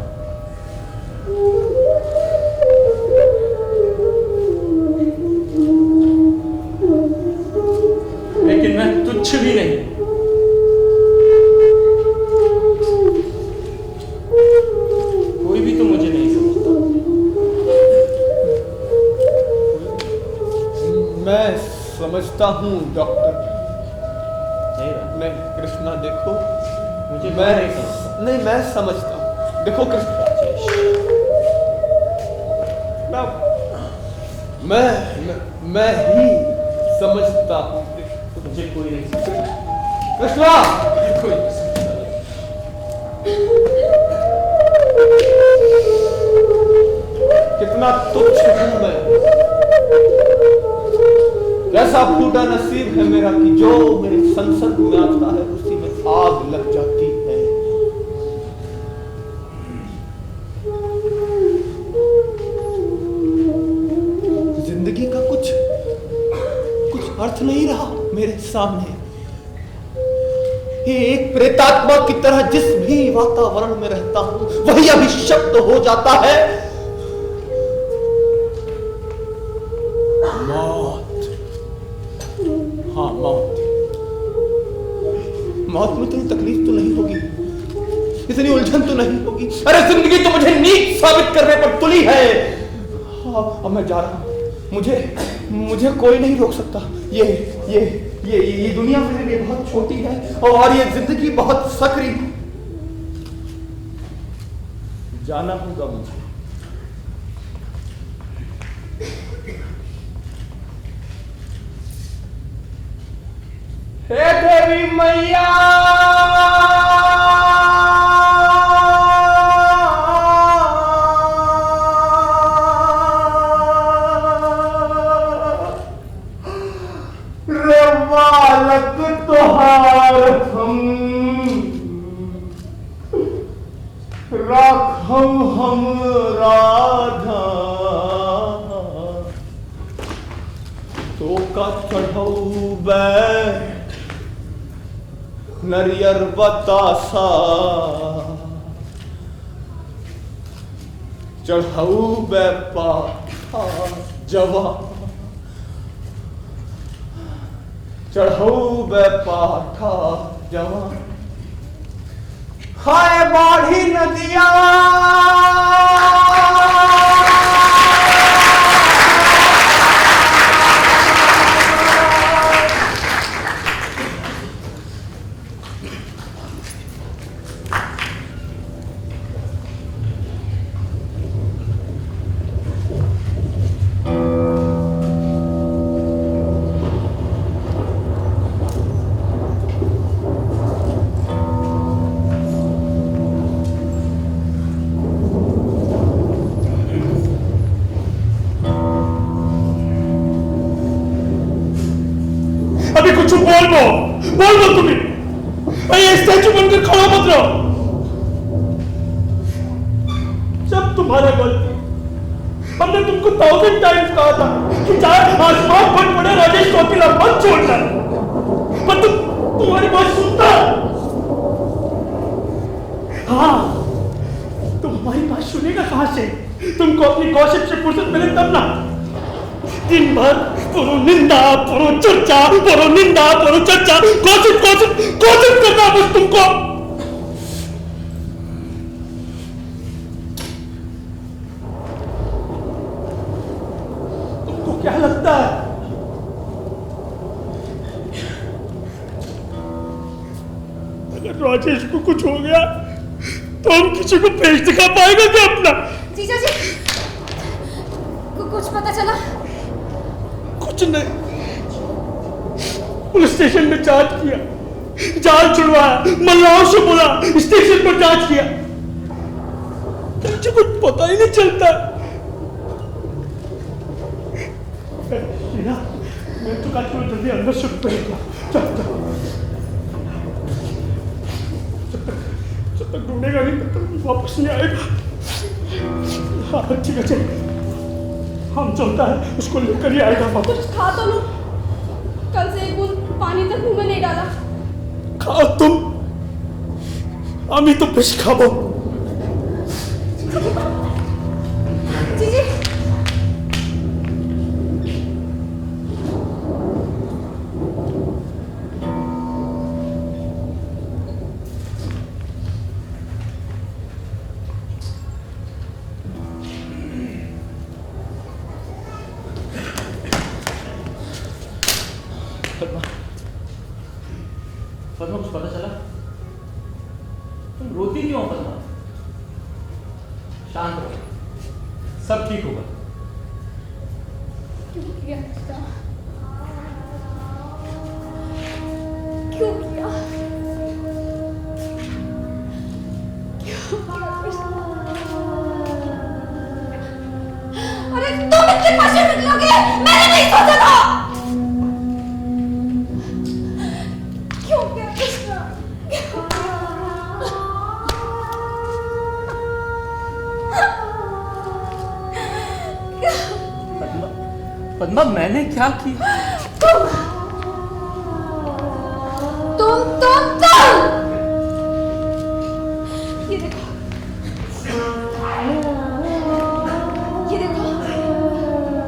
लेकिन मैं तुच्छ भी नहीं। कोई भी तो मुझे नहीं समझता। मैं समझता हूँ डॉक्टर। नहीं नहीं कृष्णा, देखो मुझे मैं नहीं समझता। नहीं, मैं समझता हूँ। देखो कृष्णा, मैं ही समझता हूँ। मुझे कोई नहीं समझता। कृष्णा, कोई नहीं समझता। कितना तुच्छ हूँ मैं। कैसा फूटा नसीब है मेरा कि जो मेरे संसर्ग में आता है उसी में आग लग जाती है। जिंदगी का कुछ अर्थ नहीं रहा मेरे सामने। एक प्रेतात्मा की तरह जिस भी वातावरण में रहता हूं वही अभिशप्त हो जाता है। मौत, हाँ मौत। मौत में इतनी तकलीफ तो नहीं होगी, इतनी उलझन तो नहीं होगी। अरे जिंदगी तो मुझे नीच साबित करने पर तुली है। अब मैं जा रहा हूं, मुझे कोई नहीं रोक सकता। ये दुनिया मेरे लिए बहुत छोटी है और ये जिंदगी बहुत सकरी। जाना होगा मुझे। हे देवी मैया, बालक तोहार हम राखम हम राधा तो का चढ़ऊ बैठ नरियर बतासा चढ़ऊ बैपा जवा चढ़ऊ बैपाठा जवा हाय बाढ़ी नदिया बोल तुम्हें ये स्टैचू बनकर खड़ा मत रहो। जब तुम्हारा गलती, हमने तुमको 1000 टाइम्स कहा था कि चाहे आसमान फट पड़े राजेश को अकेला मत छोड़ना, पर तुम्हारी बात सुनता। हाँ, तुम हमारी बात सुनेगा कहां से? तुमको अपनी गॉसिप से फुर्सत मिले तब ना। दिन भर पुरो निंदा, पुरो चर्चा, पुरो निंदा, पुरो चर्चा, गॉसिप गॉसिप गॉसिप करना बस तुमको। तुमको क्या लगता है अगर राजेश को कुछ हो गया तो हम किसी को पेश दिखा पाएगा क्या अपना? जीजा जी, कुछ पता चला? कुछ नहीं। पुलिस स्टेशन में जांच किया, जाल छुड़वाया, मल्लाहों से बोला, स्टेशन पर जांच किया, मुझे कुछ पता ही नहीं चलता। मैं तो काट कर जल्दी अंदर शिफ्ट करूंगा। जब तक ढूंढेगा नहीं तब तक वापस नहीं आएगा। हाँ ठीक है, हम चलता है, उसको लेकर ही आएगा वापस। कुछ खा तो लो, कल से एक बूंद पानी तक मुंह में नहीं डाला। खाओ तुम, আমি তো বেশ খাবো। जीजी, पद्मा कुछ पता चला? तुम रोती क्यों हो पद्मा? शांत रहो, सब ठीक होगा। क्यों किया ऐसा? क्यों किया? अरे तुम इतने पासे निकलोगे, मैंने नहीं सोचा था। क्यों किया कृष्णा? पद्मा, मैंने क्या किया? ये देखो, ये देखो,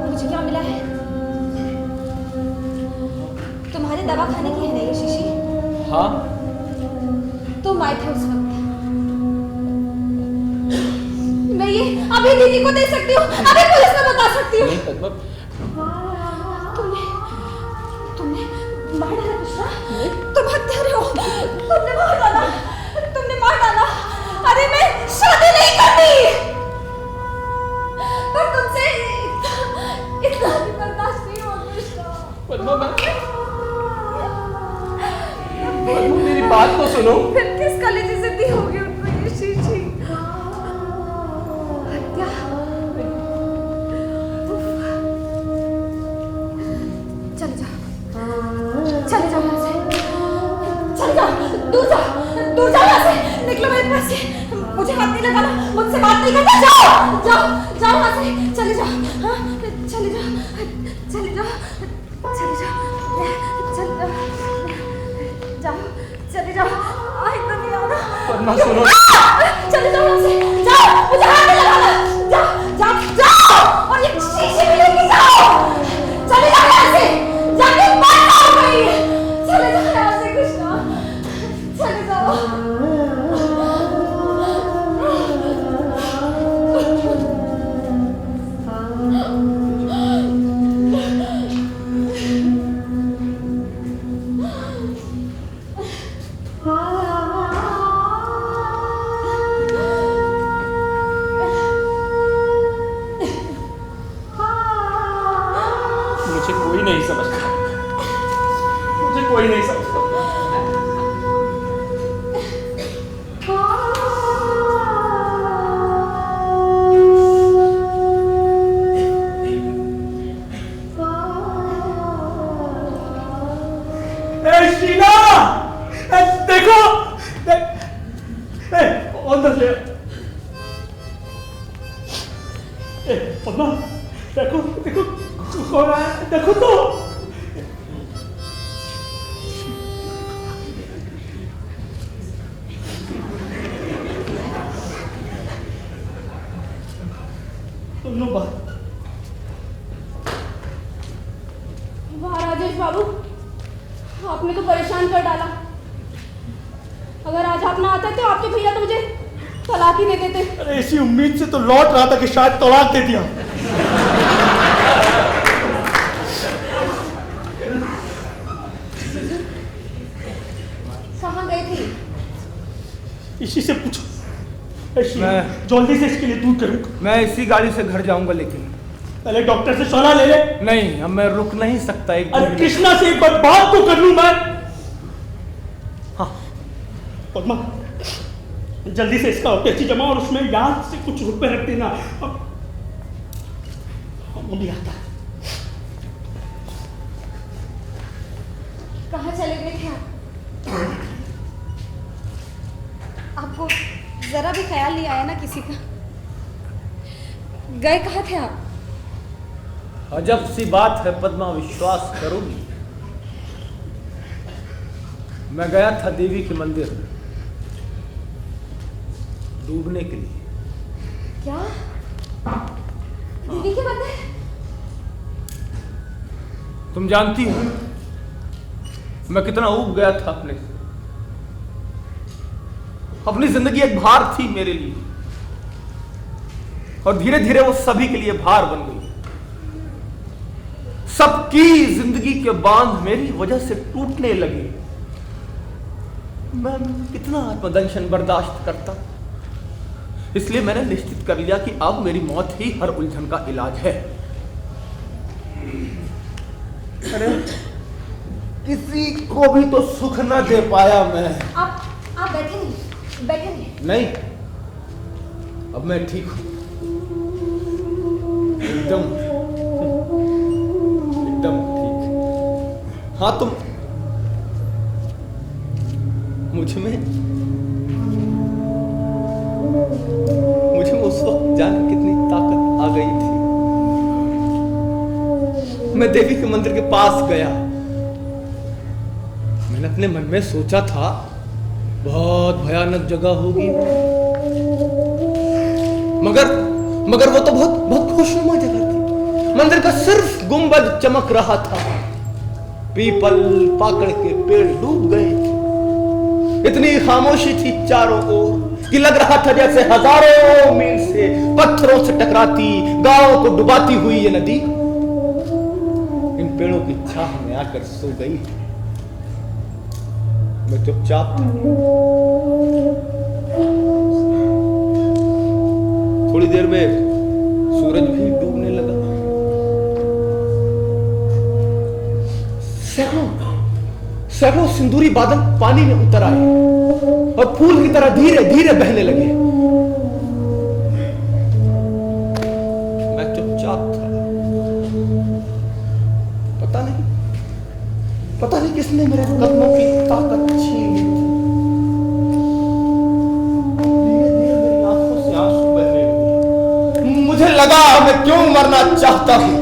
मुझे क्या मिला है? तुम्हारे दवा खाने की है ना ये शीशी? हाँ। तुम आए थे उस वक्त। मैं ये अभी दीदी को दे सकती हूँ, अभी पुलिस में बता सकती हूँ। नहीं पद्मा, तुमने मार डाला कृष्णा? तुम हत्यारे हो, तुमने मार डाला, तुमने मार डाला। अरे मैं शादी नहीं करती, पर तुमसे इतना भी बर्दाश्त नहीं हुआ कृष्णा। पद्मा मेरी बात तो सुनो। फिर किस कलेजे से दी होगी उनको ये शीशी? हत्या? चले जाओ यहाँ से, चले जाओ, दूर जाओ यहाँ से, निकलो मेरे पास से, मुझे हाथ नहीं लगाना, मुझसे बात नहीं करना, जाओ यहाँ से, चले जाओ, हाँ, चले जाओ, आई तो नहीं आना। पद्मा सुनो। चले जाओ यहाँ से, जाओ, मुझे हाथ नहीं लगाना, जाओ, और ये शीशी भी लेके जाओ, चले जाओ यहाँ से, जाके मर जाओ कहीं, चले जाओ यहाँ से कृष्णा, चले जाओ। मुझे कोई नहीं समझता, मुझे कोई नहीं समझता। शीला, देखो, अंदर ले। पद्मा, देखो कौन आया, देखो तो। सुनो बात। वाह राजेश बाबू, आपने तो परेशान कर डाला। अगर आज आप ना आते तो आपके भैया तो मुझे तलाक ही दे देते। अरे इसी उम्मीद से तो लौट रहा था कि शायद तलाक दे दिया। कहाँ गए थे? इसी से पूछो। मैं- जल्दी से इसके लिए दूर करूँ। मैं इसी गाड़ी से घर जाऊंगा, लेकिन पहले डॉक्टर से सलाह ले ले। नहीं, अब मैं रुक नहीं सकता। एक अरे दिन- कृष्णा से एक बार बात तो कर लूं मैं। हाँ पद्मा, जल्दी से इसका टैक्सी जमा और उसमें याद से कुछ रुपए रख देना। अब भी आता है। कहाँ चले गए थे आप? आपको जरा भी ख्याल नहीं आया ना किसी का? गए कहाँ थे आप? अजब सी बात है पद्मा, विश्वास करोगी? मैं गया था देवी के मंदिर डूबने के लिए। क्या? दीदी के मंदिर? तुम जानती हो मैं कितना ऊब गया था अपनी जिंदगी एक भार थी मेरे लिए, और धीरे धीरे वो सभी के लिए भार बन गई। सबकी जिंदगी के बांध मेरी वजह से टूटने लगे। मैं कितना आत्मदंशन बर्दाश्त करता, इसलिए मैंने निश्चित कर लिया कि अब मेरी मौत ही हर उलझन का इलाज है। अरे किसी को भी तो सुख न दे पाया मैं। आप बैठे नहीं। अब मैं ठीक हूं, एकदम ठीक। हाँ, तुम मुझे उस वक्त जाने कितनी ताकत आ गई थी। मैं देवी के मंदिर के पास गया, मैंने अपने मन में सोचा था बहुत भयानक जगह होगी, मगर वो तो बहुत खुशनुमा जगह थी। मंदिर का सिर्फ गुंबद चमक रहा था, पीपल पाकड़ के पेड़ डूब गए थे। इतनी खामोशी थी चारों ओर कि लग रहा था जैसे हजारों मील से पत्थरों से टकराती, गांवों को डुबाती हुई ये नदी इन पेड़ों की छाह में आकर सो गई। मैं चुपचाप था। थोड़ी देर में सूरज भी डूबने लगा। सैकड़ों सिंदूरी बादल पानी में उतर आए और फूल की तरह धीरे धीरे बहने लगे। मैं चुपचाप था। पता नहीं किसने मेरे कदमों की ताकत छीन ली। धीरे धीरे मेरी आंखों से आंसू बहने लगे। मुझे लगा मैं क्यों मरना चाहता हूं।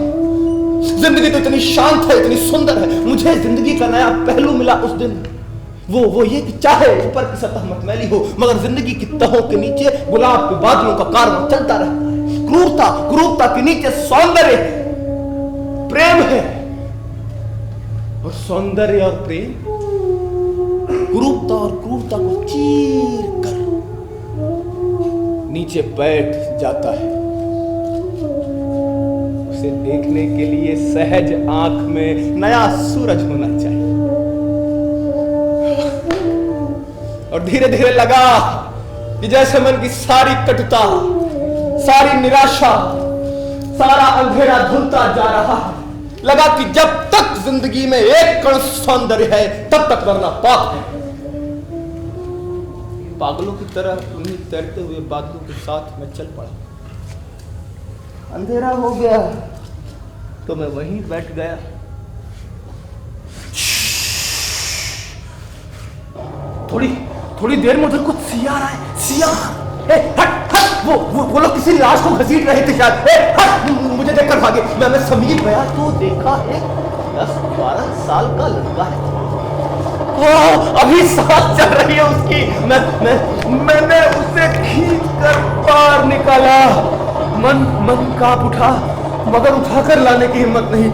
जिंदगी तो इतनी शांत है, इतनी सुंदर है। मुझे जिंदगी का नया पहलू मिला उस दिन। वो ये कि चाहे ऊपर की सतह मतमैली हो, मगर जिंदगी की तहों के नीचे गुलाब के बादलों का कारवां चलता रहता है। क्रूरता के नीचे सौंदर्य प्रेम है, और सौंदर्य और प्रेम क्रूरता को चीर कर नीचे बैठ जाता है। उसे देखने के लिए सहज आंख में नया सूरज होना चाहिए। और धीरे धीरे लगा कि जैसे मन की सारी कटुता, सारी निराशा, सारा अंधेरा धुलता जा रहा है। लगा कि जब तक जिंदगी में एक कण सौंदर्य है तब तक मरना पाप है। पागलों की तरह उन्हीं तैरते हुए बादलों के साथ मैं चल पड़ा। अंधेरा हो गया तो मैं वहीं बैठ गया। थोड़ी देर में उधर कुछ सियार आए। सियार हट वो लोग किसी लाश को घसीट रहे थे शायद। मुझे देखकर भागे। मैं समीप गया तो देखा एक 10-12 साल का लड़का है। अभी सांस चल रही है उसकी। मैंने उसे खींच कर बाहर निकाला। मन कांप उठा, मगर उठाकर लाने की हिम्मत नहीं।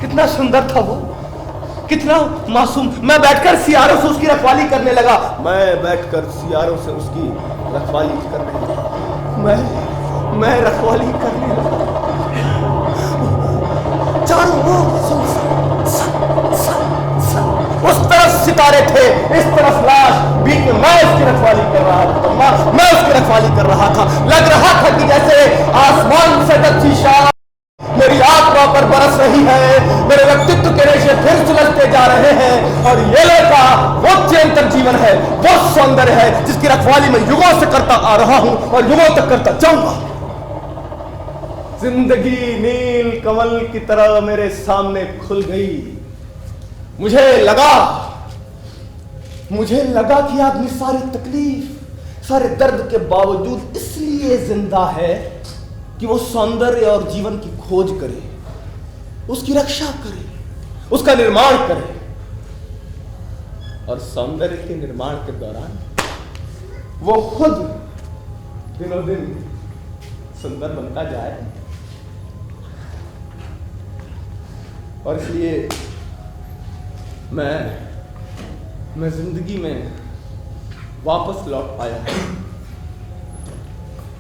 कितना सुंदर था वो, कितना मासूम। मैं बैठकर सियारों से उसकी रखवाली करने लगा। मैं रखवाली करने लगा। चारों ओर उस तरफ सितारे थे, इस तरफ लाश। बीच में मैं उसकी रखवाली कर रहा था। लग रहा था कि जैसे आसमान से टपकी शाम मेरी आत्मा पर बरस रही है। मेरे व्यक्तित्व के रेशे फिर सुलझते जा रहे हैं। और ये लड़का वो चिरंतन जीवन है, वो सौंदर्य है जिसकी रखवाली मैं युगों से करता आ रहा हूं और युगों तक करता जाऊंगा। जिंदगी नील कमल की तरह मेरे सामने खुल गई। मुझे लगा कि आदमी सारी तकलीफ, सारे दर्द के बावजूद इसलिए जिंदा है कि वो सौंदर्य और जीवन की खोज करे, उसकी रक्षा करे, उसका निर्माण करे। और सौंदर्य के निर्माण के दौरान वो खुद दिनों दिन सुंदर बनता जाए। और इसलिए मैं जिंदगी में वापस लौट आया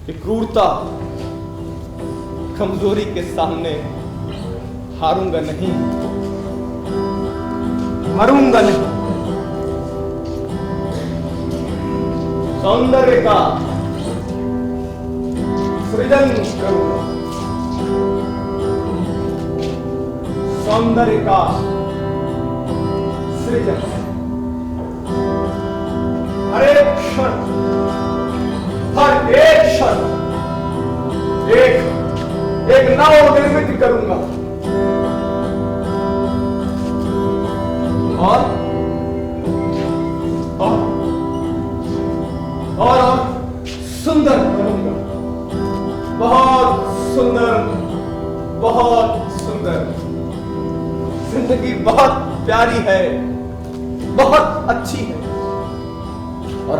कि क्रूरता, कमजोरी के सामने हारूंगा नहीं, मरूंगा नहीं। सौंदर्य का सृजन करूंगा, सौंदर्य का सृजन। हर एक क्षण एक नव निर्मित करूंगा। और सुंदर बनूंगा। बहुत सुंदर, बहुत सुंदर। जिंदगी बहुत प्यारी है, बहुत अच्छी है, और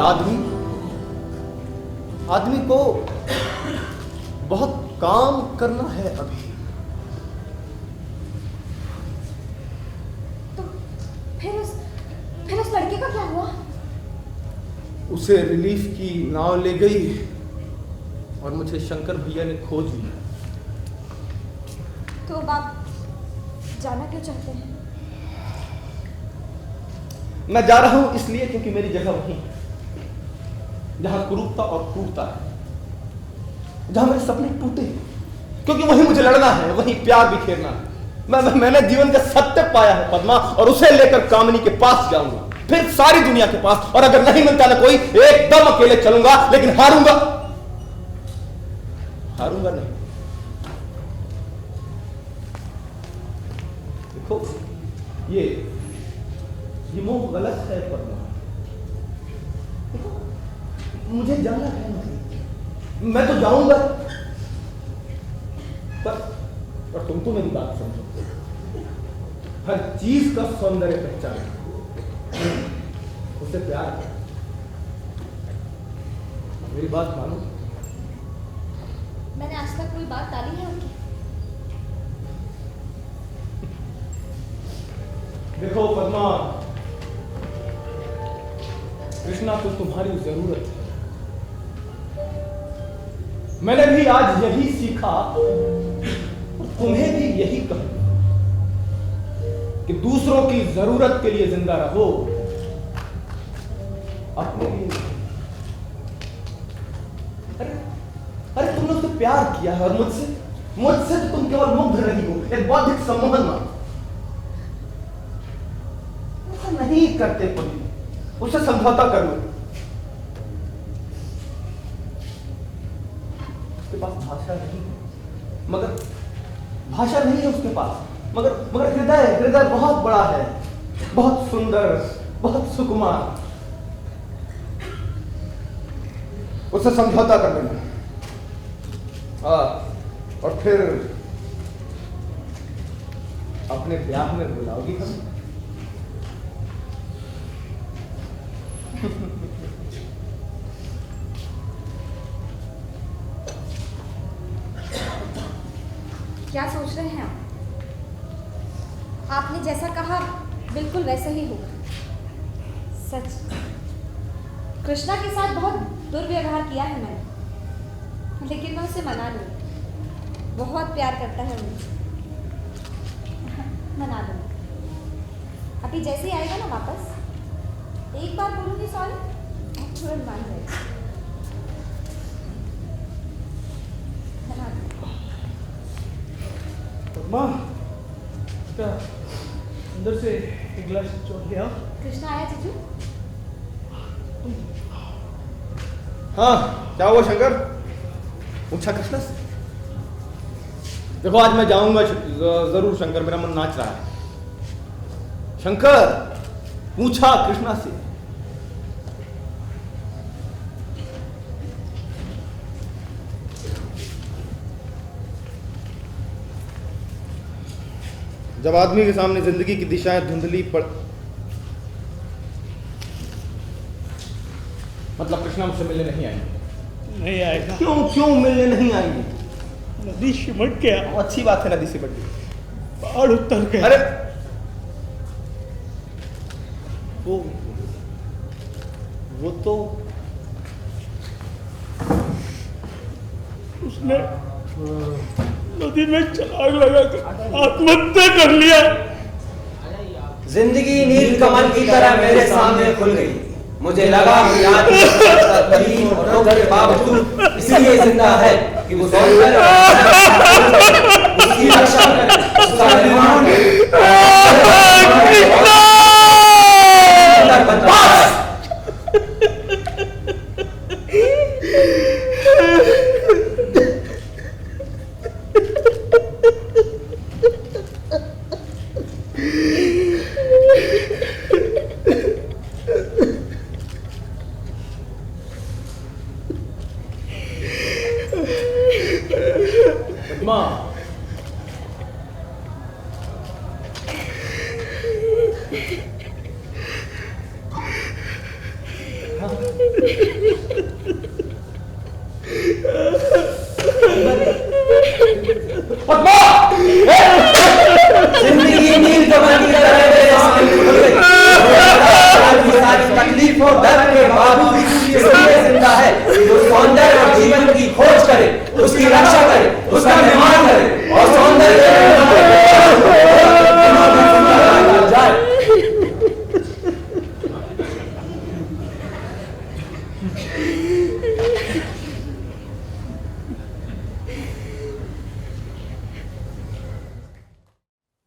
आदमी को बहुत काम करना है अभी। तो फिर उस लड़के का क्या हुआ? उसे रिलीफ की नाव ले गई और मुझे शंकर भैया ने खोज लिया। तो अब आप जाना क्यों चाहते हैं? मैं जा रहा हूं इसलिए क्योंकि मेरी जगह वहीं है जहां कुरूपता और क्रूरता है, जहां मेरे सपने टूटे हैं, क्योंकि वहीं मुझे लड़ना है, वहीं प्यार बिखेरना है। मैंने जीवन का सत्य पाया है पद्मा, और उसे लेकर कामिनी के पास जाऊंगा, फिर सारी दुनिया के पास, और अगर नहीं मिलता ना कोई, एकदम अकेले चलूंगा, लेकिन हारूंगा नहीं। देखो ये मोह गलत है पद्मा। देखो, मुझे जाना है नहीं, मैं तो जाऊंगा, पर तुम तो मेरी बात समझो। हर चीज का सौंदर्य पहचान, उससे प्यार है। मेरी बात मानो। मैंने आज तक कोई बात टाली है आपकी? देखो पद्मा, कृष्णा को तुम्हारी जरूरत है। मैंने भी आज यही सीखा, और तुम्हें भी यही कहूं कि दूसरों की जरूरत के लिए जिंदा रहो, अपने लिए। अरे तुमने उससे प्यार किया है, और मुझसे तो तुम केवल मुग्ध रही हो, एक बौद्धिक सम्मोहन मानो। ऐसा नहीं करते पति, उससे समझौता कर लो। उसके पास भाषा नहीं है, भाषा नहीं है उसके पास, मगर हृदय बहुत बड़ा है, बहुत सुंदर, बहुत सुकुमार। उससे समझौता कर लेना, और फिर अपने ब्याह में बुलाओगी हम। क्या सोच रहे हैं आप? आपने जैसा कहा बिल्कुल वैसा ही होगा। सच, कृष्णा के साथ बहुत दुर्व्यवहार किया है मैंने, लेकिन मैं उसे मना लूँ। बहुत प्यार करता है मुझे, मना लूँगी। अभी जैसे ही आएगा ना वापस, एक बार बोलूँगी सॉरी, तुरंत मान जाएगा। मना लूँगी। पद्मा, क्या अंदर से एक गिलास चोट लिया? कृष्णा आया जीजू? हाँ, क्या हुआ शंकर? पूछा कृष्णा से। देखो आज मैं जाऊंगा जरूर शंकर, मेरा मन नाच रहा है। शंकर पूछा कृष्णा से। जब आदमी के सामने जिंदगी की दिशाएं धुंधली पड़, मतलब कृष्णा मुझसे मिलने नहीं आएंगे? नहीं आएगा। क्यों मिलने नहीं आएंगे? नदी सिमट गया। अच्छी बात है, नदी सिमट गई, पहाड़ उतर गया। अरे वो तो उसने नदी में छलांग लगाकर आत्महत्या कर लिया। जिंदगी नील कमल की तरह मेरे सामने खुल गई। मुझे लगा कि आज और ठोकर के बावजूद इसलिए जिंदा है कि वो सौंदर्य उसकी रक्षा करे, उसका निर्माण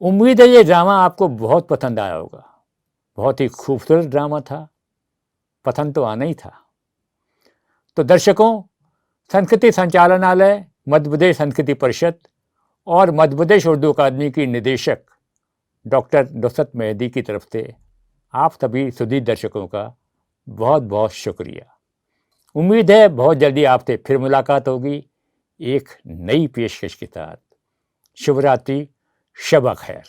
उम्मीद है ये ड्रामा आपको बहुत पसंद आया होगा। बहुत ही खूबसूरत ड्रामा था, पसंद तो आना ही था। तो दर्शकों, संस्कृति संचालनालय, मध्य प्रदेश संस्कृति परिषद और मध्य प्रदेश उर्दू अकादमी की निदेशक डॉक्टर नुसरत मेहदी की तरफ से आप सभी सुधी दर्शकों का बहुत बहुत शुक्रिया। उम्मीद है बहुत जल्दी आपसे फिर मुलाकात होगी एक नई पेशकश के साथ। शुभ रात्रि, शब खैर।